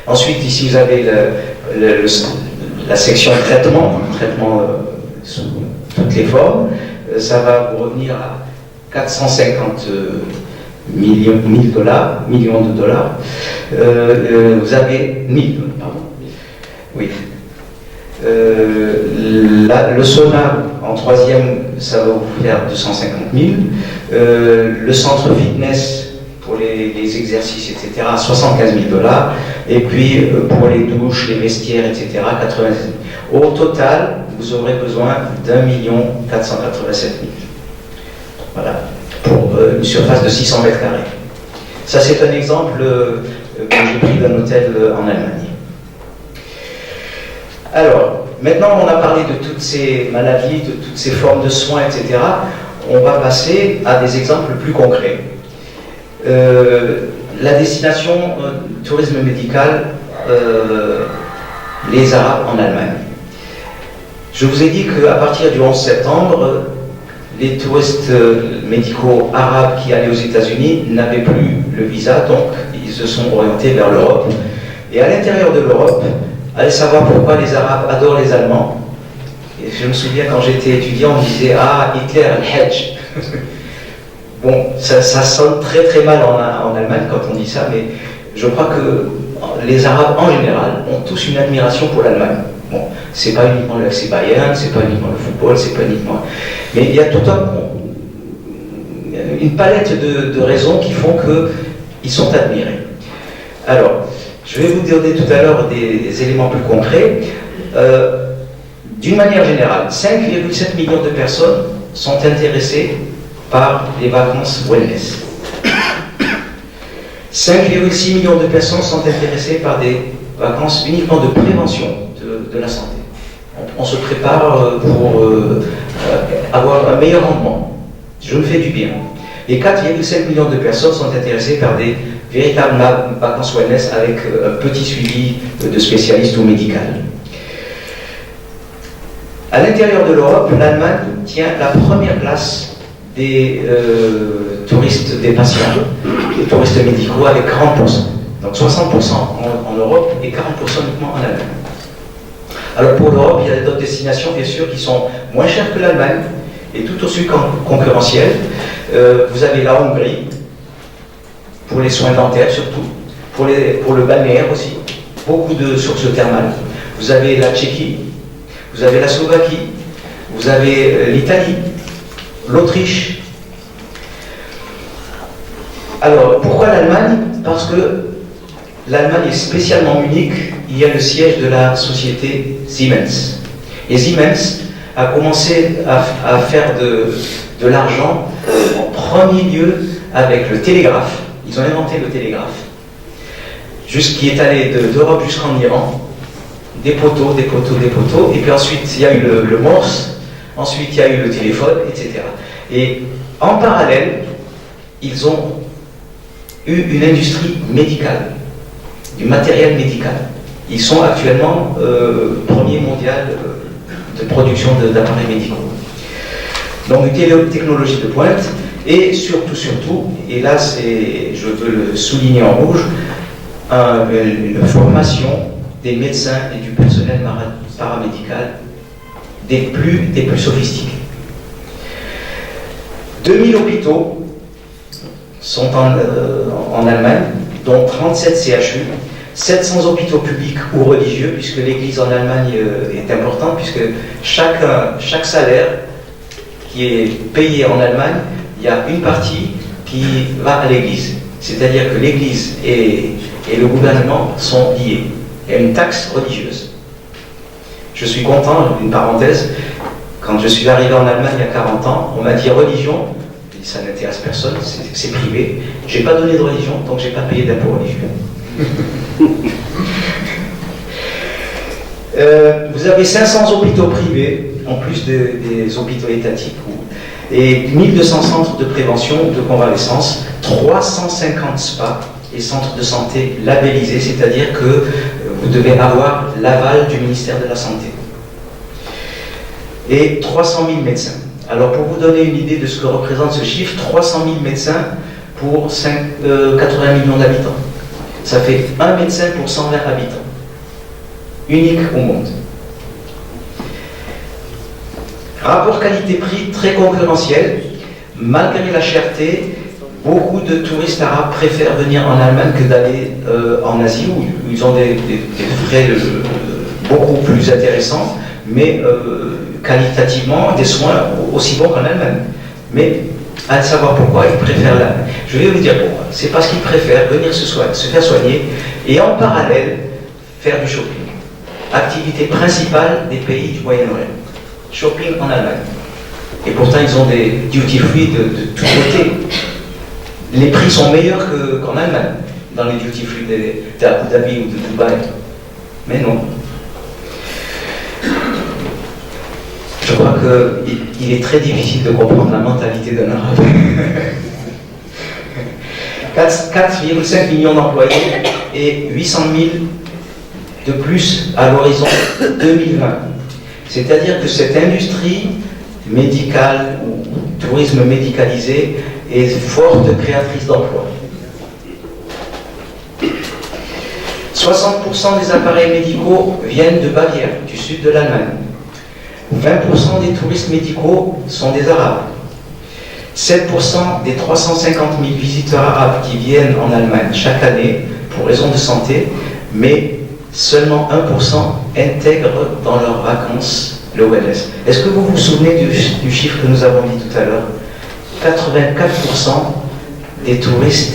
Ensuite, ici, vous avez la section traitement sous toutes les formes. Ça va vous revenir à 450 millions de dollars. Vous avez 1000, pardon. Oui. Le sauna en troisième, ça va vous faire 250 000. Le centre fitness pour les exercices, etc., 75 000 dollars. Et puis pour les douches, les vestiaires, etc., 80 000. Au total, vous aurez besoin d'1 487 000. Voilà, pour une surface de 600 mètres carrés. Ça, c'est un exemple que j'ai pris d'un hôtel en Allemagne. Alors, maintenant on a parlé de toutes ces maladies, de toutes ces formes de soins, etc. On va passer à des exemples plus concrets. La destination tourisme médical, les Arabes en Allemagne. Je vous ai dit qu'à partir du 11 septembre, les touristes médicaux arabes qui allaient aux États-Unis n'avaient plus le visa, donc ils se sont orientés vers l'Europe. Et à l'intérieur de l'Europe, allez savoir pourquoi les Arabes adorent les Allemands. Et je me souviens quand j'étais étudiant, on me disait « Ah, Hitler, al-Hajj ». Bon, ça sonne très très mal en Allemagne quand on dit ça, mais je crois que les Arabes en général ont tous une admiration pour l'Allemagne. Bon, c'est pas uniquement le FC Bayern, c'est pas uniquement le football, c'est pas uniquement... Mais il y a tout une palette de raisons qui font qu'ils sont admirés. Alors, je vais vous donner tout à l'heure des éléments plus concrets. D'une manière générale, 5,7 millions de personnes sont intéressées par les vacances wellness. 5,6 millions de personnes sont intéressées par des vacances uniquement de prévention de la santé. On se prépare pour avoir un meilleur rendement. Je me fais du bien. Et 4,5 millions de personnes sont intéressées par des véritables vacances wellness avec un petit suivi de spécialistes ou médical. À l'intérieur de l'Europe, l'Allemagne tient la première place des touristes, des patients, des touristes médicaux avec 40%. Donc 60% en Europe et 40% uniquement en Allemagne. Alors pour l'Europe, il y a d'autres destinations bien sûr qui sont moins chères que l'Allemagne et tout aussi concurrentielles. Vous avez la Hongrie, pour les soins dentaires surtout, pour le balnéaire aussi, beaucoup de sources thermales. Vous avez la Tchéquie, vous avez la Slovaquie, vous avez l'Italie, l'Autriche. Alors, pourquoi l'Allemagne? Parce que l'Allemagne est spécialement unique. Il y a le siège de la société Siemens. Et Siemens a commencé à faire de l'argent en premier lieu avec le télégraphe. Ils ont inventé le télégraphe, qui est allé d'Europe jusqu'en Iran. Des poteaux, des poteaux, des poteaux. Et puis ensuite, il y a eu le Morse. Ensuite, il y a eu le téléphone, etc. Et en parallèle, ils ont eu une industrie médicale, du matériel médical. Ils sont actuellement premier mondial de production d'appareils médicaux. Donc une technologie de pointe et surtout, et là je veux le souligner en rouge, une formation des médecins et du personnel paramédical des plus sophistiqués. 2000 hôpitaux sont en Allemagne, dont 37 CHU, 700 hôpitaux publics ou religieux, puisque l'Église en Allemagne est importante, puisque chaque salaire qui est payé en Allemagne, il y a une partie qui va à l'Église. C'est-à-dire que l'Église et le gouvernement sont liés. Il y a une taxe religieuse. Je suis content, une parenthèse, quand je suis arrivé en Allemagne il y a 40 ans, on m'a dit religion, ça n'intéresse personne, c'est privé. J'ai pas donné de religion, donc j'ai pas payé d'impôt religieux. Vous avez 500 hôpitaux privés, en plus des hôpitaux étatiques, et 1200 centres de prévention ou de convalescence, 350 spas et centres de santé labellisés, c'est-à-dire que vous devez avoir l'aval du ministère de la Santé. Et 300 000 médecins. Alors pour vous donner une idée de ce que représente ce chiffre, 300 000 médecins pour 80 millions d'habitants. Ça fait un médecin pour 120 habitants. Unique au monde. Rapport qualité-prix très concurrentiel. Malgré la cherté, beaucoup de touristes arabes préfèrent venir en Allemagne que d'aller en Asie, où ils ont des frais beaucoup plus intéressants, mais qualitativement des soins aussi bons qu'en Allemagne. Mais à savoir pourquoi ils préfèrent l'Allemagne. Je vais vous dire pourquoi. C'est parce qu'ils préfèrent venir se faire soigner et en parallèle faire du shopping. Activité principale des pays du Moyen-Orient. Shopping en Allemagne. Et pourtant ils ont des duty-free de tous côtés. Les prix sont meilleurs qu'en Allemagne, dans les duty-free d'Abu Dhabi ou de Dubaï. Mais non. Je crois qu'il est très difficile de comprendre la mentalité d'un Arabe. 4,5 millions d'employés et 800 000 de plus à l'horizon 2020. C'est-à-dire que cette industrie médicale ou tourisme médicalisé est forte créatrice d'emplois. 60% des appareils médicaux viennent de Bavière, du sud de l'Allemagne. 20% des touristes médicaux sont des Arabes. 7% des 350 000 visiteurs arabes qui viennent en Allemagne chaque année pour raisons de santé, mais seulement 1% intègrent dans leurs vacances le wellness. Est-ce que vous vous souvenez du chiffre que nous avons dit tout à l'heure? 84% des touristes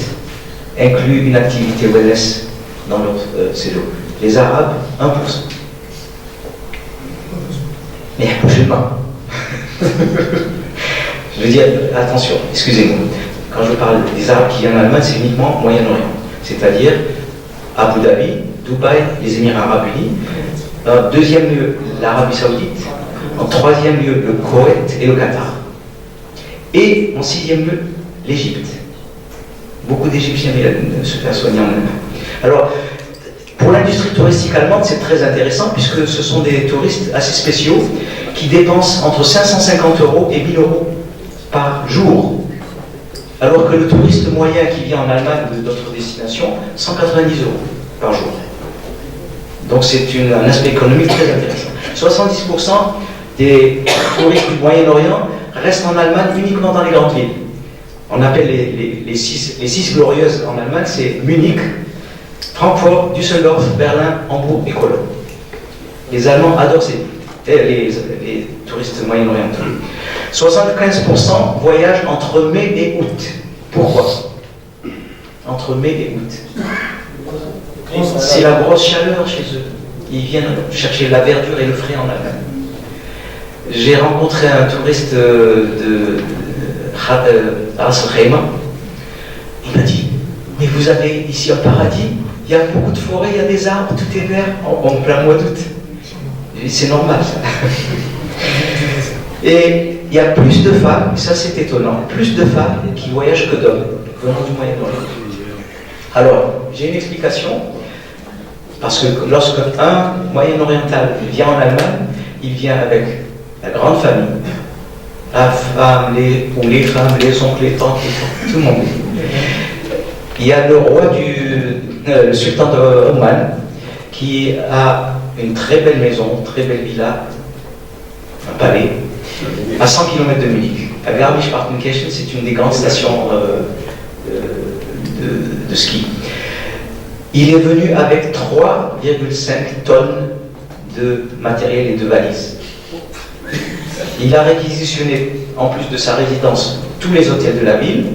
incluent une activité wellness dans leur séjour. Les Arabes, 1%. Mais musulmans. Je veux dire, attention, excusez-moi. Quand je parle des Arabes qui viennent en Allemagne, c'est uniquement Moyen-Orient. C'est-à-dire Abu Dhabi, Dubaï, les Émirats Arabes Unis. En deuxième lieu, l'Arabie Saoudite. En troisième lieu, le Koweït et le Qatar. Et en sixième lieu, l'Égypte. Beaucoup d'Égyptiens viennent se faire soigner en Allemagne. Alors, pour l'industrie touristique allemande, c'est très intéressant puisque ce sont des touristes assez spéciaux qui dépensent entre 550 € et 1000 € par jour. Alors que le touriste moyen qui vient en Allemagne ou d'autres destinations, 190 € par jour. Donc c'est un aspect économique très intéressant. 70% des touristes du Moyen-Orient restent en Allemagne uniquement dans les grandes villes. On appelle les six glorieuses en Allemagne, c'est Munich, Francfort, Düsseldorf, Berlin, Hambourg et Cologne. Les Allemands adorent ces villes, les touristes moyen-orientaux. 75% voyagent entre mai et août. Pourquoi? Entre mai et août. C'est la grosse chaleur chez eux. Ils viennent chercher la verdure et le frais en Allemagne. J'ai rencontré un touriste de Ras Reima. Il m'a dit, mais vous avez ici un paradis, il y a beaucoup de forêts, il y a des arbres, tout est vert en plein mois d'août. C'est normal ça. Et il y a plus de femmes, et ça c'est étonnant, plus de femmes qui voyagent que d'hommes venant du Moyen-Orient. Alors, j'ai une explication, parce que lorsque un Moyen-Oriental vient en Allemagne, il vient avec la grande famille, la femme, les femmes, les oncles, les tantes, tout le monde. Il y a le roi le sultan de Oman, qui a une très belle maison, très belle villa, un palais, à 100 km de Munich. La Garmisch-Partenkirchen, c'est une des grandes stations de ski. Il est venu avec 3,5 tonnes de matériel et de valises. Il a réquisitionné, en plus de sa résidence, tous les hôtels de la ville.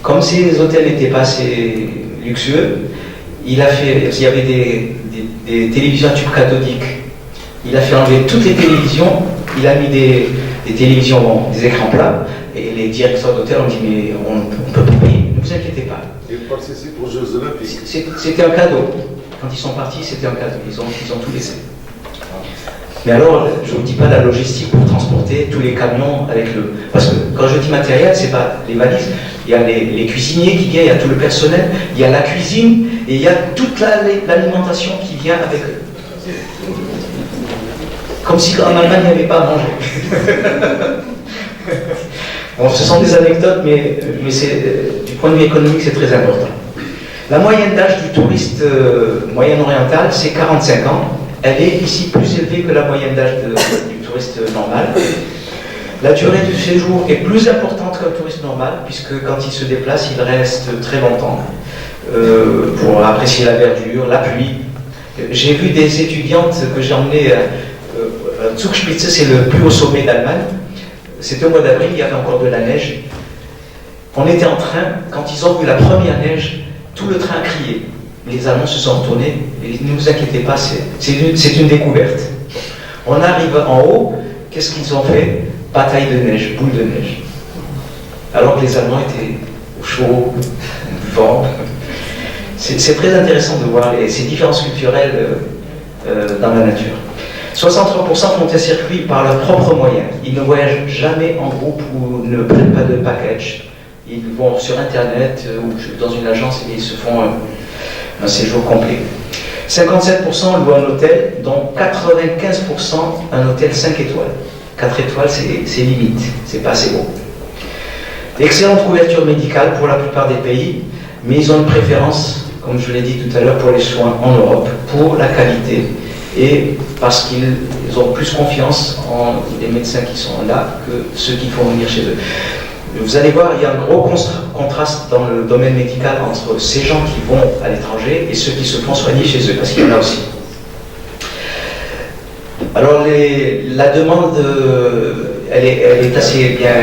Comme ces hôtels n'étaient pas assez luxueux, il y avait des télévisions à tubes cathodiques. Il a fait enlever toutes les télévisions, il a mis des télévisions, des écrans plats, et les directeurs d'hôtel ont dit mais on ne peut pas payer, ne vous inquiétez pas. Et participer aux Jeux Olympiques. C'était un cadeau. Quand ils sont partis, c'était un cadeau. Ils ont tout laissé. Mais alors, je ne vous dis pas la logistique pour transporter tous les camions avec le... Parce que quand je dis matériel, c'est pas les valises. Il y a les cuisiniers qui viennent, il y a tout le personnel, il y a la cuisine, et il y a toute l'alimentation qui vient avec eux. Comme si en Allemagne, il n'y avait pas à manger. Bon, ce sont des anecdotes, mais du point de vue économique, c'est très important. La moyenne d'âge du touriste moyen-oriental, c'est 45 ans. Elle est ici plus élevée que la moyenne d'âge du touriste normal. La durée du séjour est plus importante qu'un touriste normal, puisque quand il se déplace, il reste très longtemps pour apprécier la verdure, la pluie. J'ai vu des étudiantes que j'ai emmenées à Zugspitze, c'est le plus haut sommet d'Allemagne. C'était au mois d'avril, il y avait encore de la neige. On était en train, quand ils ont vu la première neige, tout le train criait. Les Allemands se sont retournés, et ne vous inquiétez pas, c'est une découverte. On arrive en haut, qu'est-ce qu'ils ont fait? Bataille de neige, boule de neige. Alors que les Allemands étaient au chaud, au vent. C'est très intéressant de voir ces différences culturelles dans la nature. 63% font un circuit par leurs propres moyens. Ils ne voyagent jamais en groupe ou ne prennent pas de package. Ils vont sur Internet ou dans une agence et ils se font un séjour complet. 57% louent un hôtel, dont 95% un hôtel 5 étoiles. 4 étoiles, c'est limite, c'est pas assez bon. Excellente couverture médicale pour la plupart des pays, mais ils ont une préférence, comme je l'ai dit tout à l'heure, pour les soins en Europe, pour la qualité et parce qu'ils ont plus confiance en les médecins qui sont là que ceux qui font venir chez eux. Vous allez voir, il y a un gros contraste dans le domaine médical entre ces gens qui vont à l'étranger et ceux qui se font soigner chez eux, parce qu'il y en a aussi. Alors la demande, elle est assez bien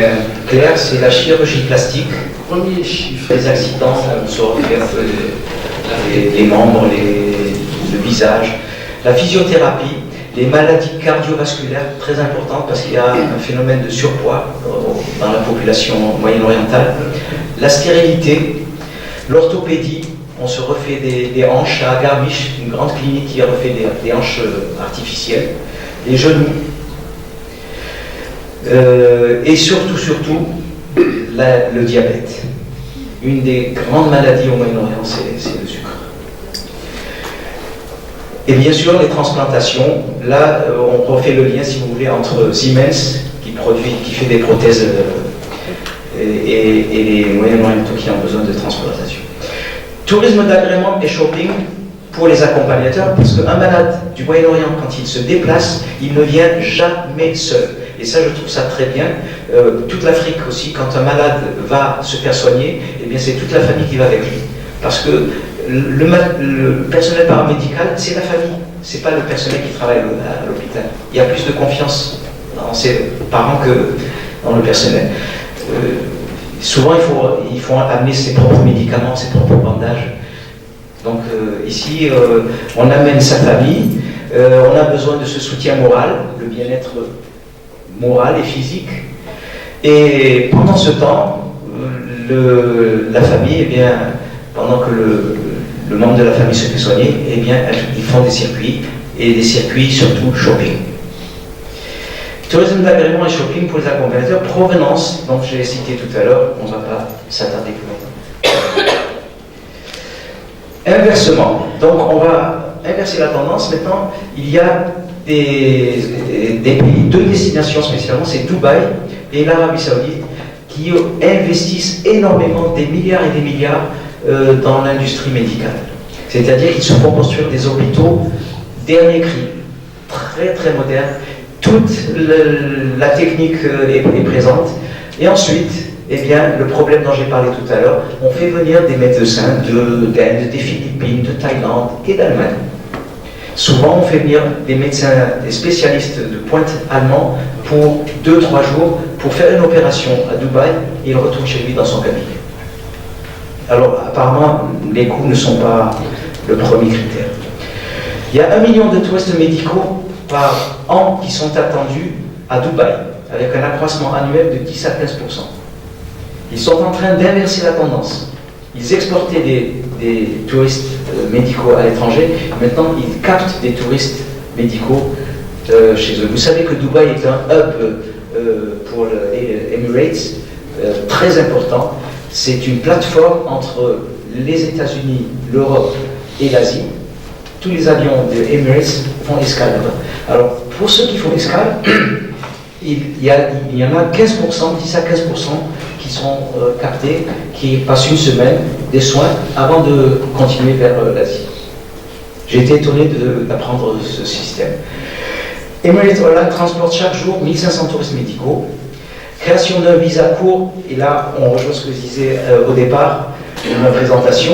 claire, c'est la chirurgie plastique. Premier chiffre, les accidents, on se refait un peu les membres, le visage, la physiothérapie, les maladies cardiovasculaires, très importantes parce qu'il y a un phénomène de surpoids dans la population moyen-orientale, la stérilité, l'orthopédie, on se refait des hanches à Garmisch, une grande clinique qui refait des hanches artificielles, les genoux, et surtout, le diabète. Une des grandes maladies au Moyen-Orient, c'est le sucre. Et bien sûr, les transplantations, là, on refait le lien, si vous voulez, entre Siemens, qui fait des prothèses, et les Moyen-Orientaux qui ont besoin de transplantation. Tourisme d'agrément et shopping pour les accompagnateurs, parce qu'un malade du Moyen-Orient, quand il se déplace, il ne vient jamais seul. Et ça, je trouve ça très bien. Toute l'Afrique aussi, quand un malade va se faire soigner, eh bien, c'est toute la famille qui va avec lui. Parce que le personnel paramédical, c'est la famille, c'est pas le personnel qui travaille à l'hôpital. Il y a plus de confiance dans ses parents que dans le personnel. Souvent, il faut amener ses propres médicaments, ses propres bandages. Donc ici, on amène sa famille, on a besoin de ce soutien moral, le bien-être moral et physique. Et pendant ce temps, la famille, eh bien, pendant que le membre de la famille se fait soigner, eh bien, ils font des circuits, et des circuits surtout shopping. Tourisme d'agrément et shopping pour les accompagnateurs, provenance, donc je l'ai cité tout à l'heure, on ne va pas s'attarder plus longtemps. Inversement, donc on va inverser la tendance. Maintenant, il y a des pays, deux destinations spécialement, c'est Dubaï et l'Arabie Saoudite, qui investissent énormément, des milliards et des milliards dans l'industrie médicale. C'est-à-dire qu'ils se font construire des hôpitaux dernier cri, très très modernes. Toute la technique est présente. Et ensuite, eh bien, le problème dont j'ai parlé tout à l'heure, on fait venir des médecins d'Inde, des Philippines, de Thaïlande et d'Allemagne. Souvent, on fait venir des médecins, des spécialistes de pointe allemands pour 2-3 jours pour faire une opération à Dubaï et il retourne chez lui dans son cabinet. Alors, apparemment, les coûts ne sont pas le premier critère. Il y a 1 million de touristes médicaux par an qui sont attendus à Dubaï, avec un accroissement annuel de 10 à 15%. Ils sont en train d'inverser la tendance. Ils exportaient des touristes médicaux à l'étranger, maintenant ils captent des touristes médicaux chez eux. Vous savez que Dubaï est un hub pour les Emirates, très important. C'est une plateforme entre les États-Unis, l'Europe et l'Asie. Tous les avions de Emirates font escale là-bas. Alors, pour ceux qui font escale, il y en a 15%, 10 à 15% qui sont captés, qui passent une semaine des soins avant de continuer vers l'Asie. J'ai été étonné d'apprendre ce système. Emirates Airlines transporte chaque jour 1500 touristes médicaux. Création d'un visa court, et là on rejoint ce que je disais au départ de ma présentation,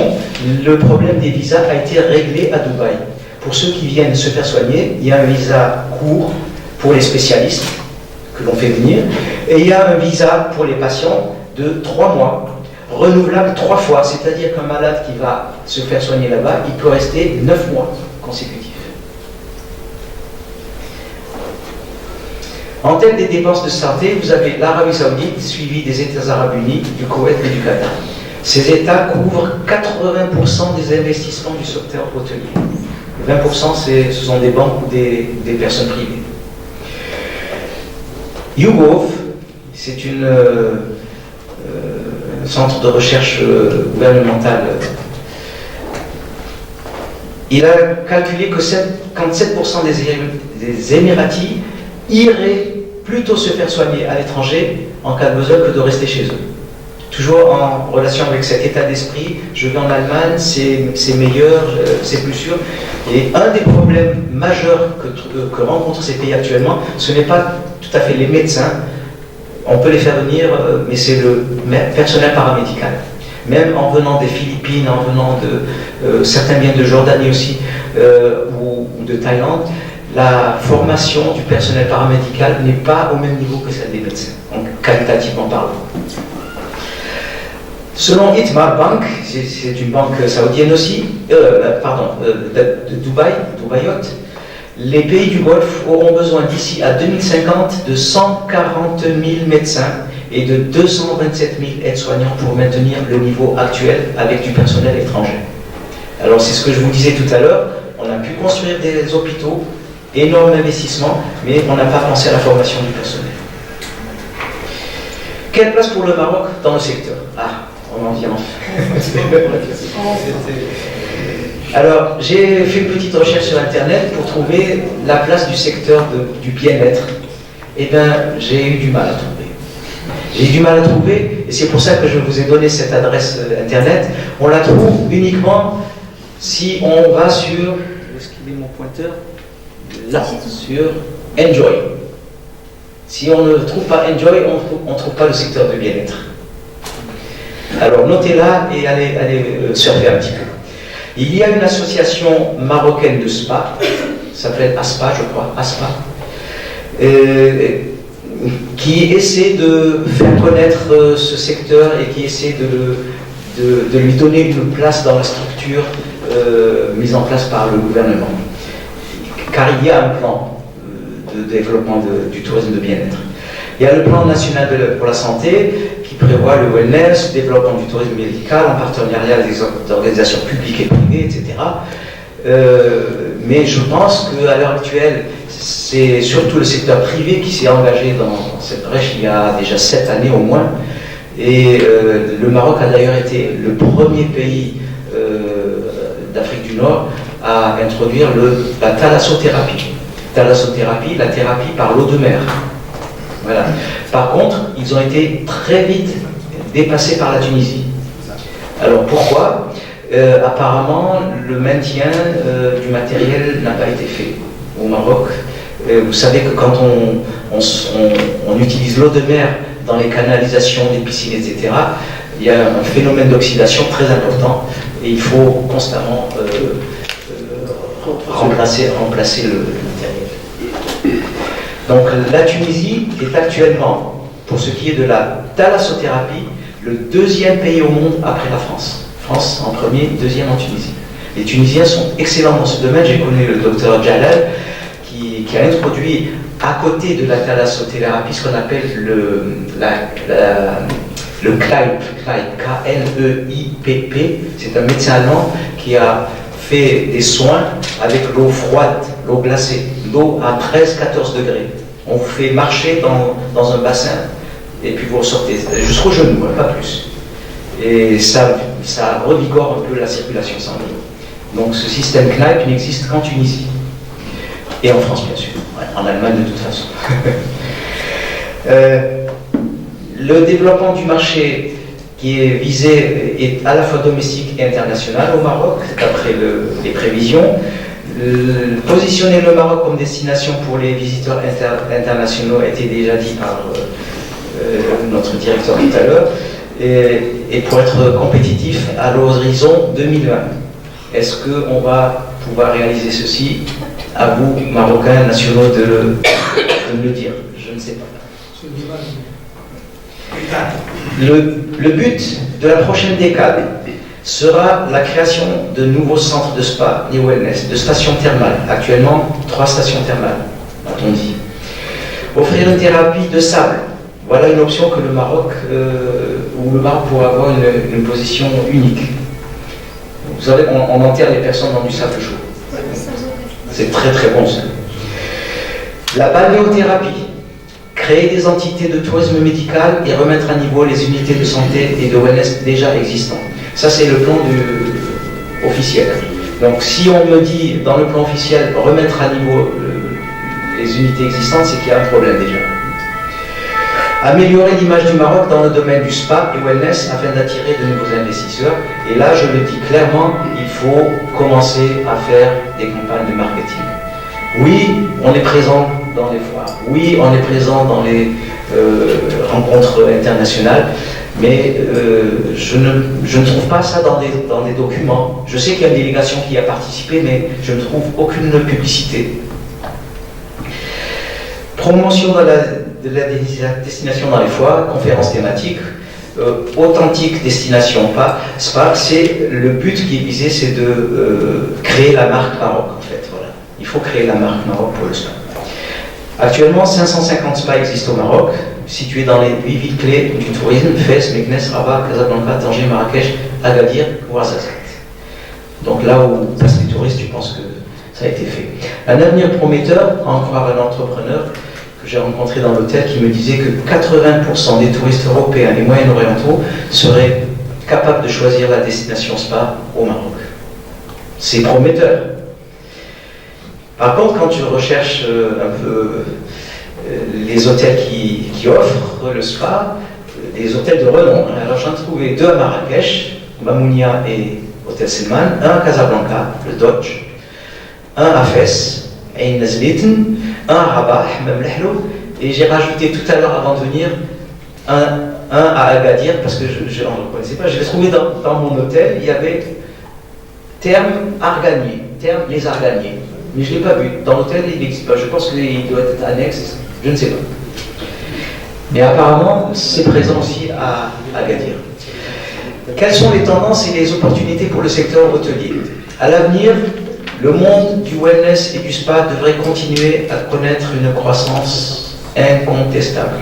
le problème des visas a été réglé à Dubaï. Pour ceux qui viennent se faire soigner, il y a un visa court pour les spécialistes que l'on fait venir, et il y a un visa pour les patients de 3 mois, renouvelable 3 fois, c'est-à-dire qu'un malade qui va se faire soigner là-bas, il peut rester 9 mois consécutifs. En tête des dépenses de santé, vous avez l'Arabie Saoudite, suivie des États Arabes Unis, du Koweït et du Qatar. Ces États couvrent 80% des investissements du secteur hôtelier. 20% ce sont des banques ou des personnes privées. YouGov, c'est un centre de recherche gouvernemental Il a calculé que 57% des Émiratis iraient plutôt se faire soigner à l'étranger en cas de besoin que de rester chez eux. Toujours en relation avec cet état d'esprit, je vais en Allemagne, c'est meilleur, c'est plus sûr. Et un des problèmes majeurs que rencontrent ces pays actuellement, ce n'est pas tout à fait les médecins, on peut les faire venir, mais c'est le personnel paramédical. Même en venant des Philippines, en venant de certains viennent de Jordanie aussi, ou de Thaïlande, la formation du personnel paramédical n'est pas au même niveau que celle des médecins, donc qualitativement parlant. Selon Itmar Bank, c'est une banque saoudienne aussi, de Dubaï, Dubaïot, les pays du Golfe auront besoin d'ici à 2050 de 140 000 médecins et de 227 000 aides-soignants pour maintenir le niveau actuel avec du personnel étranger. Alors c'est ce que je vous disais tout à l'heure, on a pu construire des hôpitaux, énorme investissement, mais on n'a pas pensé à la formation du personnel. Quelle place pour le Maroc dans le secteur? Ah, on en vient enfin. Alors, j'ai fait une petite recherche sur Internet pour trouver la place du secteur du bien-être. Eh bien, j'ai eu du mal à trouver. J'ai eu du mal à trouver, et c'est pour ça que je vous ai donné cette adresse Internet. On la trouve uniquement si on va sur... Où est-ce qu'il est mon pointeur? Là, sur Enjoy. Si on ne trouve pas Enjoy, on ne trouve pas le secteur du bien-être. Alors, notez-la et allez surfer un petit peu. Il y a une association marocaine de spa, s'appelle ASPA, je crois, ASPA, qui essaie de faire connaître ce secteur et qui essaie de lui donner une place dans la structure mise en place par le gouvernement. Car il y a un plan de développement du tourisme de bien-être. Il y a le plan national pour la santé qui prévoit le wellness, le développement du tourisme médical en partenariat avec des organisations publiques et privées, etc. Mais je pense qu'à l'heure actuelle, c'est surtout le secteur privé qui s'est engagé dans cette brèche il y a déjà 7 années au moins. Et le Maroc a d'ailleurs été le premier pays d'Afrique du Nord à introduire la thalassothérapie. Thalassothérapie, la thérapie par l'eau de mer. Voilà. Par contre, ils ont été très vite dépassés par la Tunisie. Alors pourquoi? Apparemment, le maintien du matériel n'a pas été fait au Maroc. Vous savez que quand on utilise l'eau de mer dans les canalisations des piscines, etc., il y a un phénomène d'oxydation très important et il faut constamment remplacer le matériel. Donc la Tunisie est actuellement, pour ce qui est de la thalassothérapie, le 2e pays au monde après la France. France en premier, 2e en Tunisie. Les Tunisiens sont excellents dans ce domaine. J'ai connu le docteur Jalal qui a introduit à côté de la thalassothérapie ce qu'on appelle le KLEIP, K-L-E-I-P-P. C'est un médecin allemand qui a fait des soins avec l'eau froide, l'eau glacée, l'eau à 13-14 degrés. On vous fait marcher dans un bassin et puis vous ressortez jusqu'au genou, pas plus. Et ça revigore un peu la circulation sanguine. Donc ce système KNIPE n'existe qu'en Tunisie. Et en France, bien sûr. Ouais, en Allemagne, de toute façon. Le développement du marché qui est visé est à la fois domestique et international au Maroc, d'après les prévisions. Positionner le Maroc comme destination pour les visiteurs internationaux a été déjà dit par notre directeur tout à l'heure, et pour être compétitif à l'horizon 2020. Est-ce qu'on va pouvoir réaliser ceci? À vous, Marocains nationaux, de me le dire. Je ne sais pas. Le but de la prochaine décade sera la création de nouveaux centres de spa et wellness, de stations thermales. Actuellement, 3 stations thermales, a-t-on dit. Offrir une thérapie de sable. Voilà une option que le Maroc, où le Maroc pourra avoir une position unique. Vous savez, on enterre les personnes dans du sable chaud. C'est très très bon ça. La balnéothérapie. Créer des entités de tourisme médical et remettre à niveau les unités de santé et de wellness déjà existantes. Ça, c'est le plan officiel. Donc si on me dit dans le plan officiel remettre à niveau les unités existantes, c'est qu'il y a un problème déjà. Améliorer l'image du Maroc dans le domaine du spa et wellness afin d'attirer de nouveaux investisseurs. Et là, je le dis clairement, il faut commencer à faire des campagnes de marketing. Oui, on est présent dans les foires. Oui, on est présent dans les rencontres internationales. Mais je ne trouve pas ça dans des documents. Je sais qu'il y a une délégation qui a participé, mais je ne trouve aucune publicité. Promotion de la destination dans les foires, conférences thématiques, authentique destination spa, c'est le but qui est visé, c'est de créer la marque Maroc en fait. Voilà. Il faut créer la marque Maroc pour le spa. Actuellement, 550 spas existent au Maroc, situés dans les 8 villes clés du tourisme, Fès, Meknès, Rabat, Casablanca, Tanger, Marrakech, Agadir, Ouarzazate. Donc là où passent les touristes, je pense que ça a été fait. Un avenir prometteur, à en croire un entrepreneur que j'ai rencontré dans l'hôtel qui me disait que 80% des touristes européens et moyen-orientaux seraient capables de choisir la destination spa au Maroc. C'est prometteur. Par contre, quand tu recherches un peu les hôtels qui offrent le spa, des hôtels de renom, alors j'en ai trouvé 2 à Marrakech, Mamounia et Hôtel Selman, un à Casablanca, le Dodge, un à Fès, Ain Nazliten, un à Rabat, Hammam Lehlo, et j'ai rajouté tout à l'heure avant de venir un à Agadir, parce que je n'en reconnaissais pas, je l'ai trouvé dans mon hôtel, il y avait terme Arganier, terme les Arganiers. Mais je ne l'ai pas vu. Dans l'hôtel, il n'existe pas. Je pense qu'il doit être annexe, je ne sais pas. Mais apparemment, c'est présent aussi à Agadir. Quelles sont les tendances et les opportunités pour le secteur hôtelier? À l'avenir, le monde du wellness et du spa devrait continuer à connaître une croissance incontestable.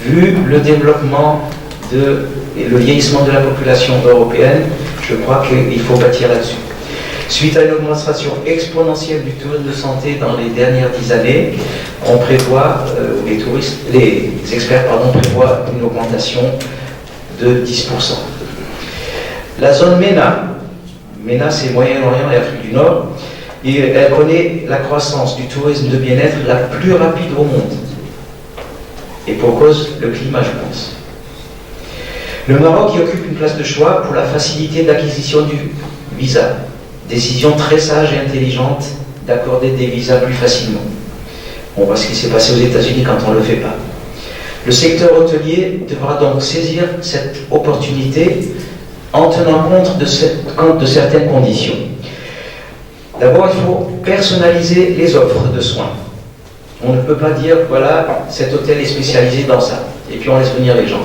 Vu le développement et le vieillissement de la population européenne, je crois qu'il faut bâtir là-dessus. Suite à une augmentation exponentielle du tourisme de santé dans les dernières 10 années, on prévoit, les experts prévoient une augmentation de 10%. La zone MENA c'est Moyen-Orient et Afrique du Nord, et elle connaît la croissance du tourisme de bien-être la plus rapide au monde. Et pour cause, le climat, je pense. Le Maroc y occupe une place de choix pour la facilité d'acquisition du visa. Décision très sage et intelligente d'accorder des visas plus facilement. On voit ce qui s'est passé aux États-Unis quand on ne le fait pas. Le secteur hôtelier devra donc saisir cette opportunité en tenant compte de certaines conditions. D'abord, il faut personnaliser les offres de soins. On ne peut pas dire, voilà, cet hôtel est spécialisé dans ça, et puis on laisse venir les gens.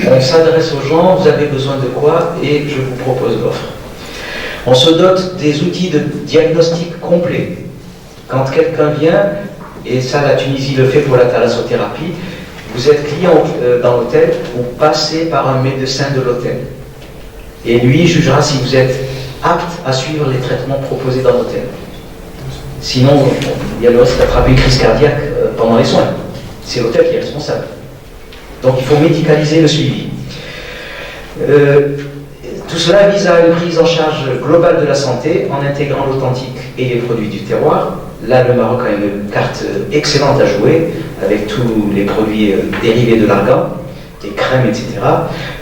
On s'adresse aux gens, vous avez besoin de quoi, et je vous propose l'offre. On se dote des outils de diagnostic complet. Quand quelqu'un vient, et ça la Tunisie le fait pour la thalassothérapie, vous êtes client dans l'hôtel, vous passez par un médecin de l'hôtel. Et lui jugera si vous êtes apte à suivre les traitements proposés dans l'hôtel. Sinon, il y a le risque d'attraper une crise cardiaque pendant les soins. C'est l'hôtel qui est responsable. Donc il faut médicaliser le suivi. Tout cela vise à une prise en charge globale de la santé en intégrant l'authentique et les produits du terroir. Là, le Maroc a une carte excellente à jouer avec tous les produits dérivés de l'argan, des crèmes, etc.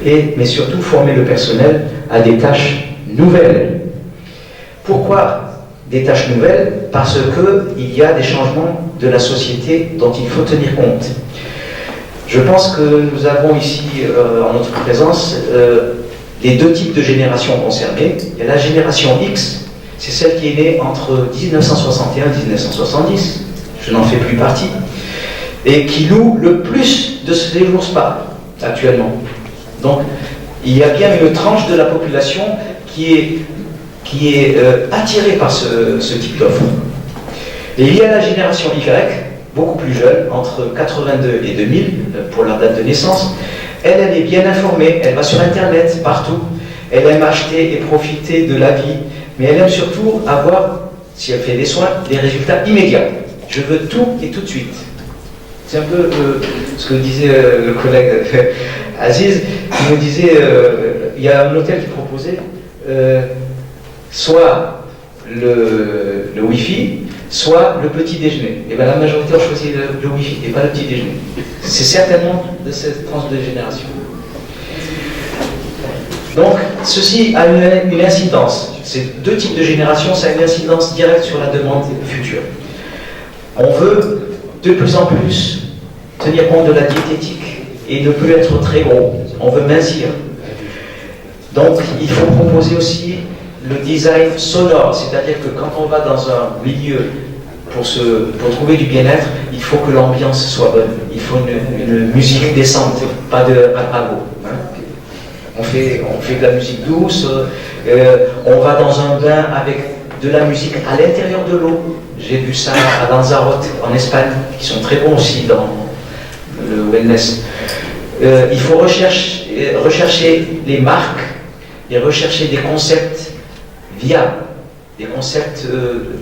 Mais surtout former le personnel à des tâches nouvelles. Pourquoi des tâches nouvelles? Parce qu'il y a des changements de la société dont il faut tenir compte. Je pense que nous avons ici, en notre présence, les 2 types de générations concernées. Il y a la génération X, c'est celle qui est née entre 1961 et 1970, je n'en fais plus partie, et qui loue le plus de séjours spa actuellement. Donc il y a bien une tranche de la population qui est attirée par ce type d'offre. Et il y a la génération Y, beaucoup plus jeune, entre 82 et 2000, pour leur date de naissance. Elle est bien informée, elle va sur Internet, partout. Elle aime acheter et profiter de la vie, mais elle aime surtout avoir, si elle fait des soins, des résultats immédiats. Je veux tout et tout de suite. C'est un peu ce que disait le collègue Aziz, qui me disait, il y a un hôtel qui proposait soit le Wi-Fi, soit le petit déjeuner. Et bien la majorité a choisi le Wi-Fi et pas le petit déjeuner. C'est certainement de cette tranche de génération. Donc, ceci a une incidence. Ces deux types de générations, ça a une incidence directe sur la demande future. On veut de plus en plus tenir compte de la diététique et ne plus être très gros. On veut mincir. Donc, il faut proposer aussi le design sonore, c'est-à-dire que quand on va dans un milieu pour trouver du bien-être, il faut que l'ambiance soit bonne. Il faut une musique décente, pas de rapago. On fait de la musique douce, on va dans un bain avec de la musique à l'intérieur de l'eau. J'ai vu ça à Lanzarote, en Espagne, qui sont très bons aussi dans le wellness. Il faut rechercher les marques et rechercher des concepts viables, des concepts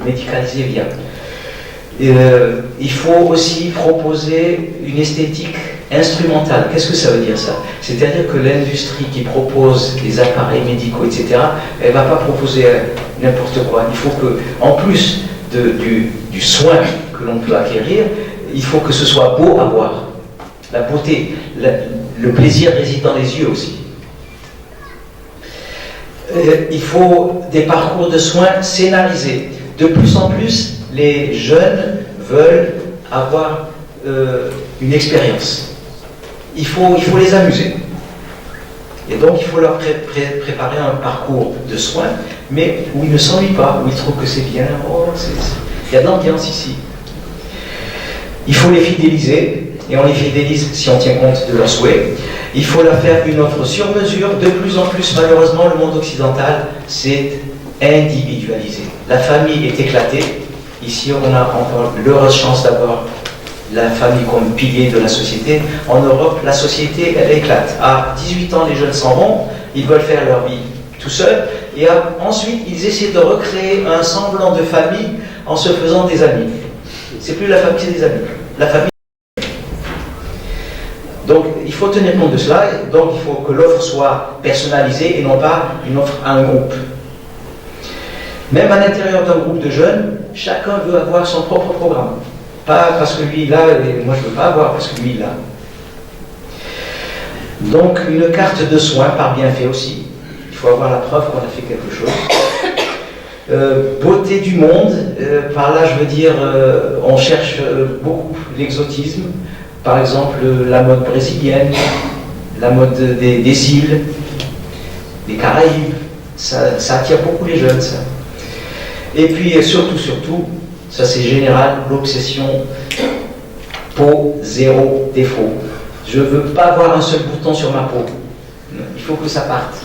médicalisés viables. Il faut aussi proposer une esthétique instrumentale. Qu'est-ce que ça veut dire ça? C'est-à-dire que l'industrie qui propose des appareils médicaux, etc., elle ne va pas proposer n'importe quoi. Il faut que, en plus du soin que l'on peut acquérir, il faut que ce soit beau à voir. La beauté, le plaisir réside dans les yeux aussi. Il faut des parcours de soins scénarisés. De plus en plus, les jeunes veulent avoir une expérience. Il faut les amuser. Et donc, il faut leur préparer un parcours de soins, mais où ils ne s'ennuient pas, où ils trouvent que c'est bien. Oh, il y a de l'ambiance ici. Il faut les fidéliser, et on les fidélise si on tient compte de leurs souhaits. Il faut leur faire une offre sur mesure. De plus en plus, malheureusement, le monde occidental s'est individualisé. La famille est éclatée. Ici, on a encore l'heureuse chance d'avoir la famille comme pilier de la société. En Europe, la société, elle éclate. À 18 ans, les jeunes s'en vont, ils veulent faire leur vie tout seuls, et ensuite, ils essaient de recréer un semblant de famille en se faisant des amis. C'est plus la famille, c'est des amis. La famille. Donc, il faut tenir compte de cela. Donc, il faut que l'offre soit personnalisée et non pas une offre à un groupe. Même à l'intérieur d'un groupe de jeunes, chacun veut avoir son propre programme. Pas parce que lui il a, et moi je ne veux pas avoir parce que lui il a. Donc une carte de soins par bienfait aussi. Il faut avoir la preuve qu'on a fait quelque chose. Beauté du monde, par là je veux dire, on cherche beaucoup l'exotisme. Par exemple la mode brésilienne, la mode des îles, des Caraïbes. Ça attire beaucoup les jeunes, ça. Et puis surtout, ça c'est général, l'obsession, peau, zéro défaut. Je ne veux pas avoir un seul bouton sur ma peau. Il faut que ça parte.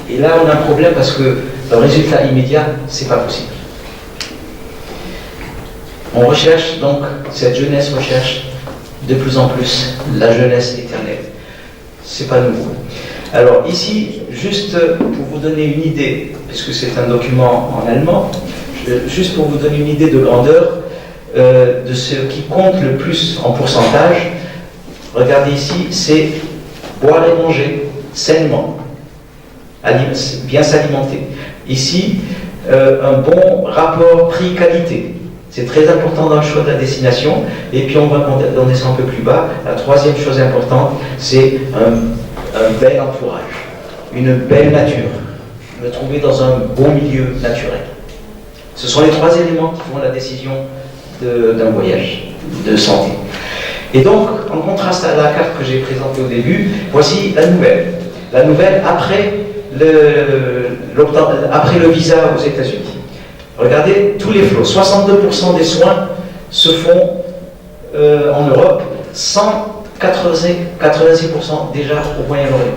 Et là on a un problème parce que le résultat immédiat, c'est pas possible. On recherche donc, cette jeunesse recherche de plus en plus la jeunesse éternelle. C'est pas nouveau. Alors ici, juste pour vous donner une idée, puisque c'est un document en allemand, juste pour vous donner une idée de grandeur de ce qui compte le plus en pourcentage, regardez ici, c'est boire et manger sainement, bien s'alimenter. Ici, un bon rapport prix-qualité. C'est très important dans le choix de la destination. Et puis on va descendre un peu plus bas. La troisième chose importante, c'est un bel entourage, une belle nature, me trouver dans un bon milieu naturel. Ce sont les trois éléments qui font la décision d'un voyage de santé. Et donc, en contraste à la carte que j'ai présentée au début, voici la nouvelle. La nouvelle après le visa aux États-Unis. Regardez tous les flots. 62% des soins se font en Europe, 86% déjà au Moyen-Orient.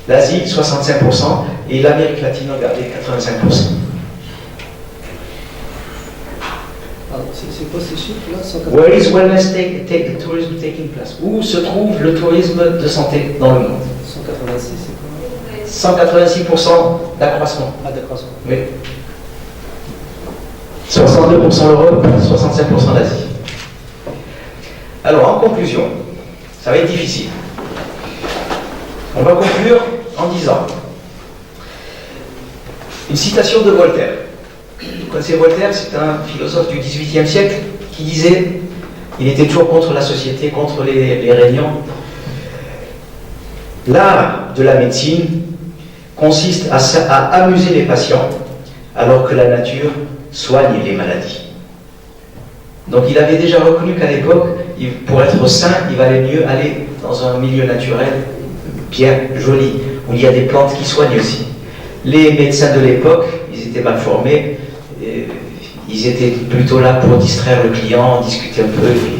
L'Asie, 65%, et l'Amérique latine, regardez, 85%. C'est quoi ces chiffres-là? Where is wellness tourism taking place? Où se trouve le tourisme de santé dans le monde? 186, c'est quoi? 186% d'accroissement. Ah, d'accroissement. Oui. 62% Europe, 65% l'Asie. Alors, en conclusion, ça va être difficile. On va conclure en disant, Une citation de Voltaire. Vous connaissez Voltaire, c'est un philosophe du XVIIIe siècle qui disait, il était toujours contre la société, contre les régnants. L'art de la médecine consiste à amuser les patients, alors que la nature soigne les maladies. Donc il avait déjà reconnu qu'à l'époque, pour être sain, il valait mieux aller dans un milieu naturel bien joli, où il y a des plantes qui soignent aussi. Les médecins de l'époque, ils étaient mal formés, ils étaient plutôt là pour distraire le client, discuter un peu, et puis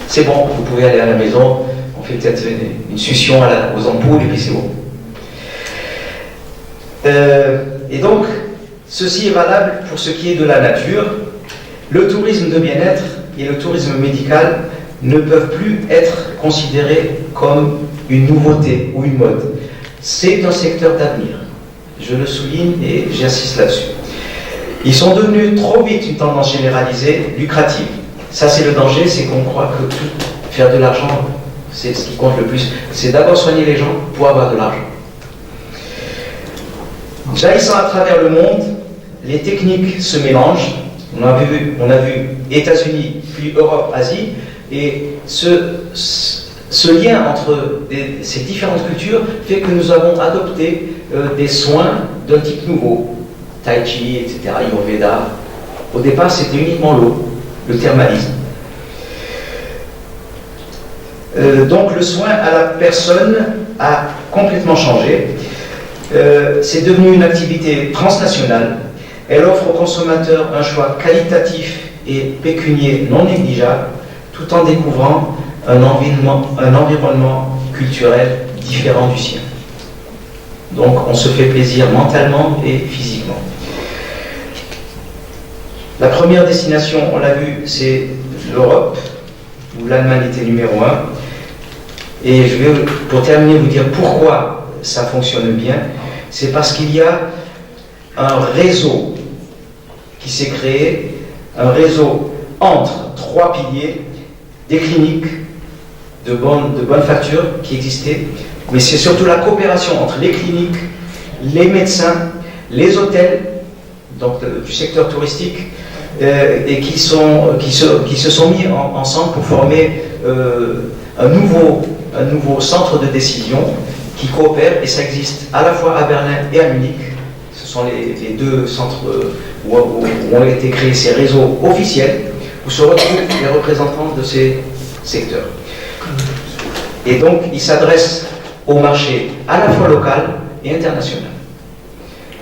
c'est bon, vous pouvez aller à la maison, on fait peut-être une succion aux ampoules, et puis c'est bon. Et donc, ceci est valable pour ce qui est de la nature. Le tourisme de bien-être et le tourisme médical ne peuvent plus être considérés comme une nouveauté ou une mode. C'est un secteur d'avenir. Je le souligne et j'insiste là-dessus. Ils sont devenus trop vite une tendance généralisée, lucrative. Ça, c'est le danger, c'est qu'on croit que faire de l'argent, c'est ce qui compte le plus. C'est d'abord soigner les gens pour avoir de l'argent. Jaillissant à travers le monde, les techniques se mélangent. On a vu États-Unis, puis Europe, Asie, et ce lien entre ces différentes cultures fait que nous avons adopté des soins d'un type nouveau, Tai Chi, etc., Ayurveda. Au départ, c'était uniquement l'eau, le thermalisme. Donc le soin à la personne a complètement changé. C'est devenu une activité transnationale. Elle offre aux consommateurs un choix qualitatif et pécunier non négligeable, tout en découvrant un environnement culturel différent du sien. Donc on se fait plaisir mentalement et physiquement. La première destination, on l'a vu, c'est l'Europe, où l'Allemagne était numéro 1. Et je vais, pour terminer, vous dire pourquoi ça fonctionne bien. C'est parce qu'il y a un réseau qui s'est créé, un réseau entre trois piliers, des cliniques de bonne facture qui existaient, mais c'est surtout la coopération entre les cliniques, les médecins, les hôtels, donc du secteur touristique, et qui se sont mis ensemble pour former un nouveau centre de décision qui coopère, et ça existe à la fois à Berlin et à Munich. Ce sont les deux centres où ont été créés ces réseaux officiels, où se retrouvent les représentants de ces secteurs. Et donc, ils s'adressent au marché à la fois local et international.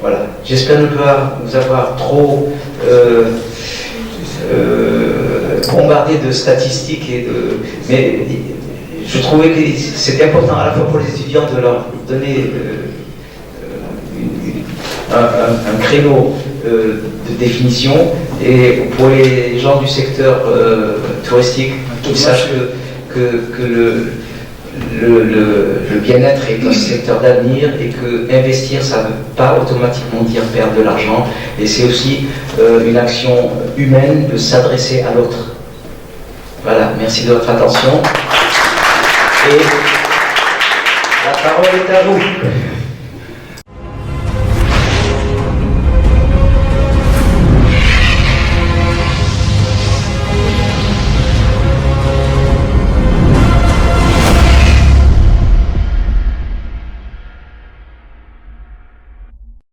Voilà. J'espère ne pas vous avoir trop bombardé de statistiques mais je trouvais que c'était important à la fois pour les étudiants de leur donner un créneau de définition, et pour les gens du secteur touristique, qu'ils sachent que le bien-être est un secteur d'avenir, et que investir, ça ne veut pas automatiquement dire perdre de l'argent, et c'est aussi une action humaine de s'adresser à l'autre. Voilà, merci de votre attention. Et la parole est à vous.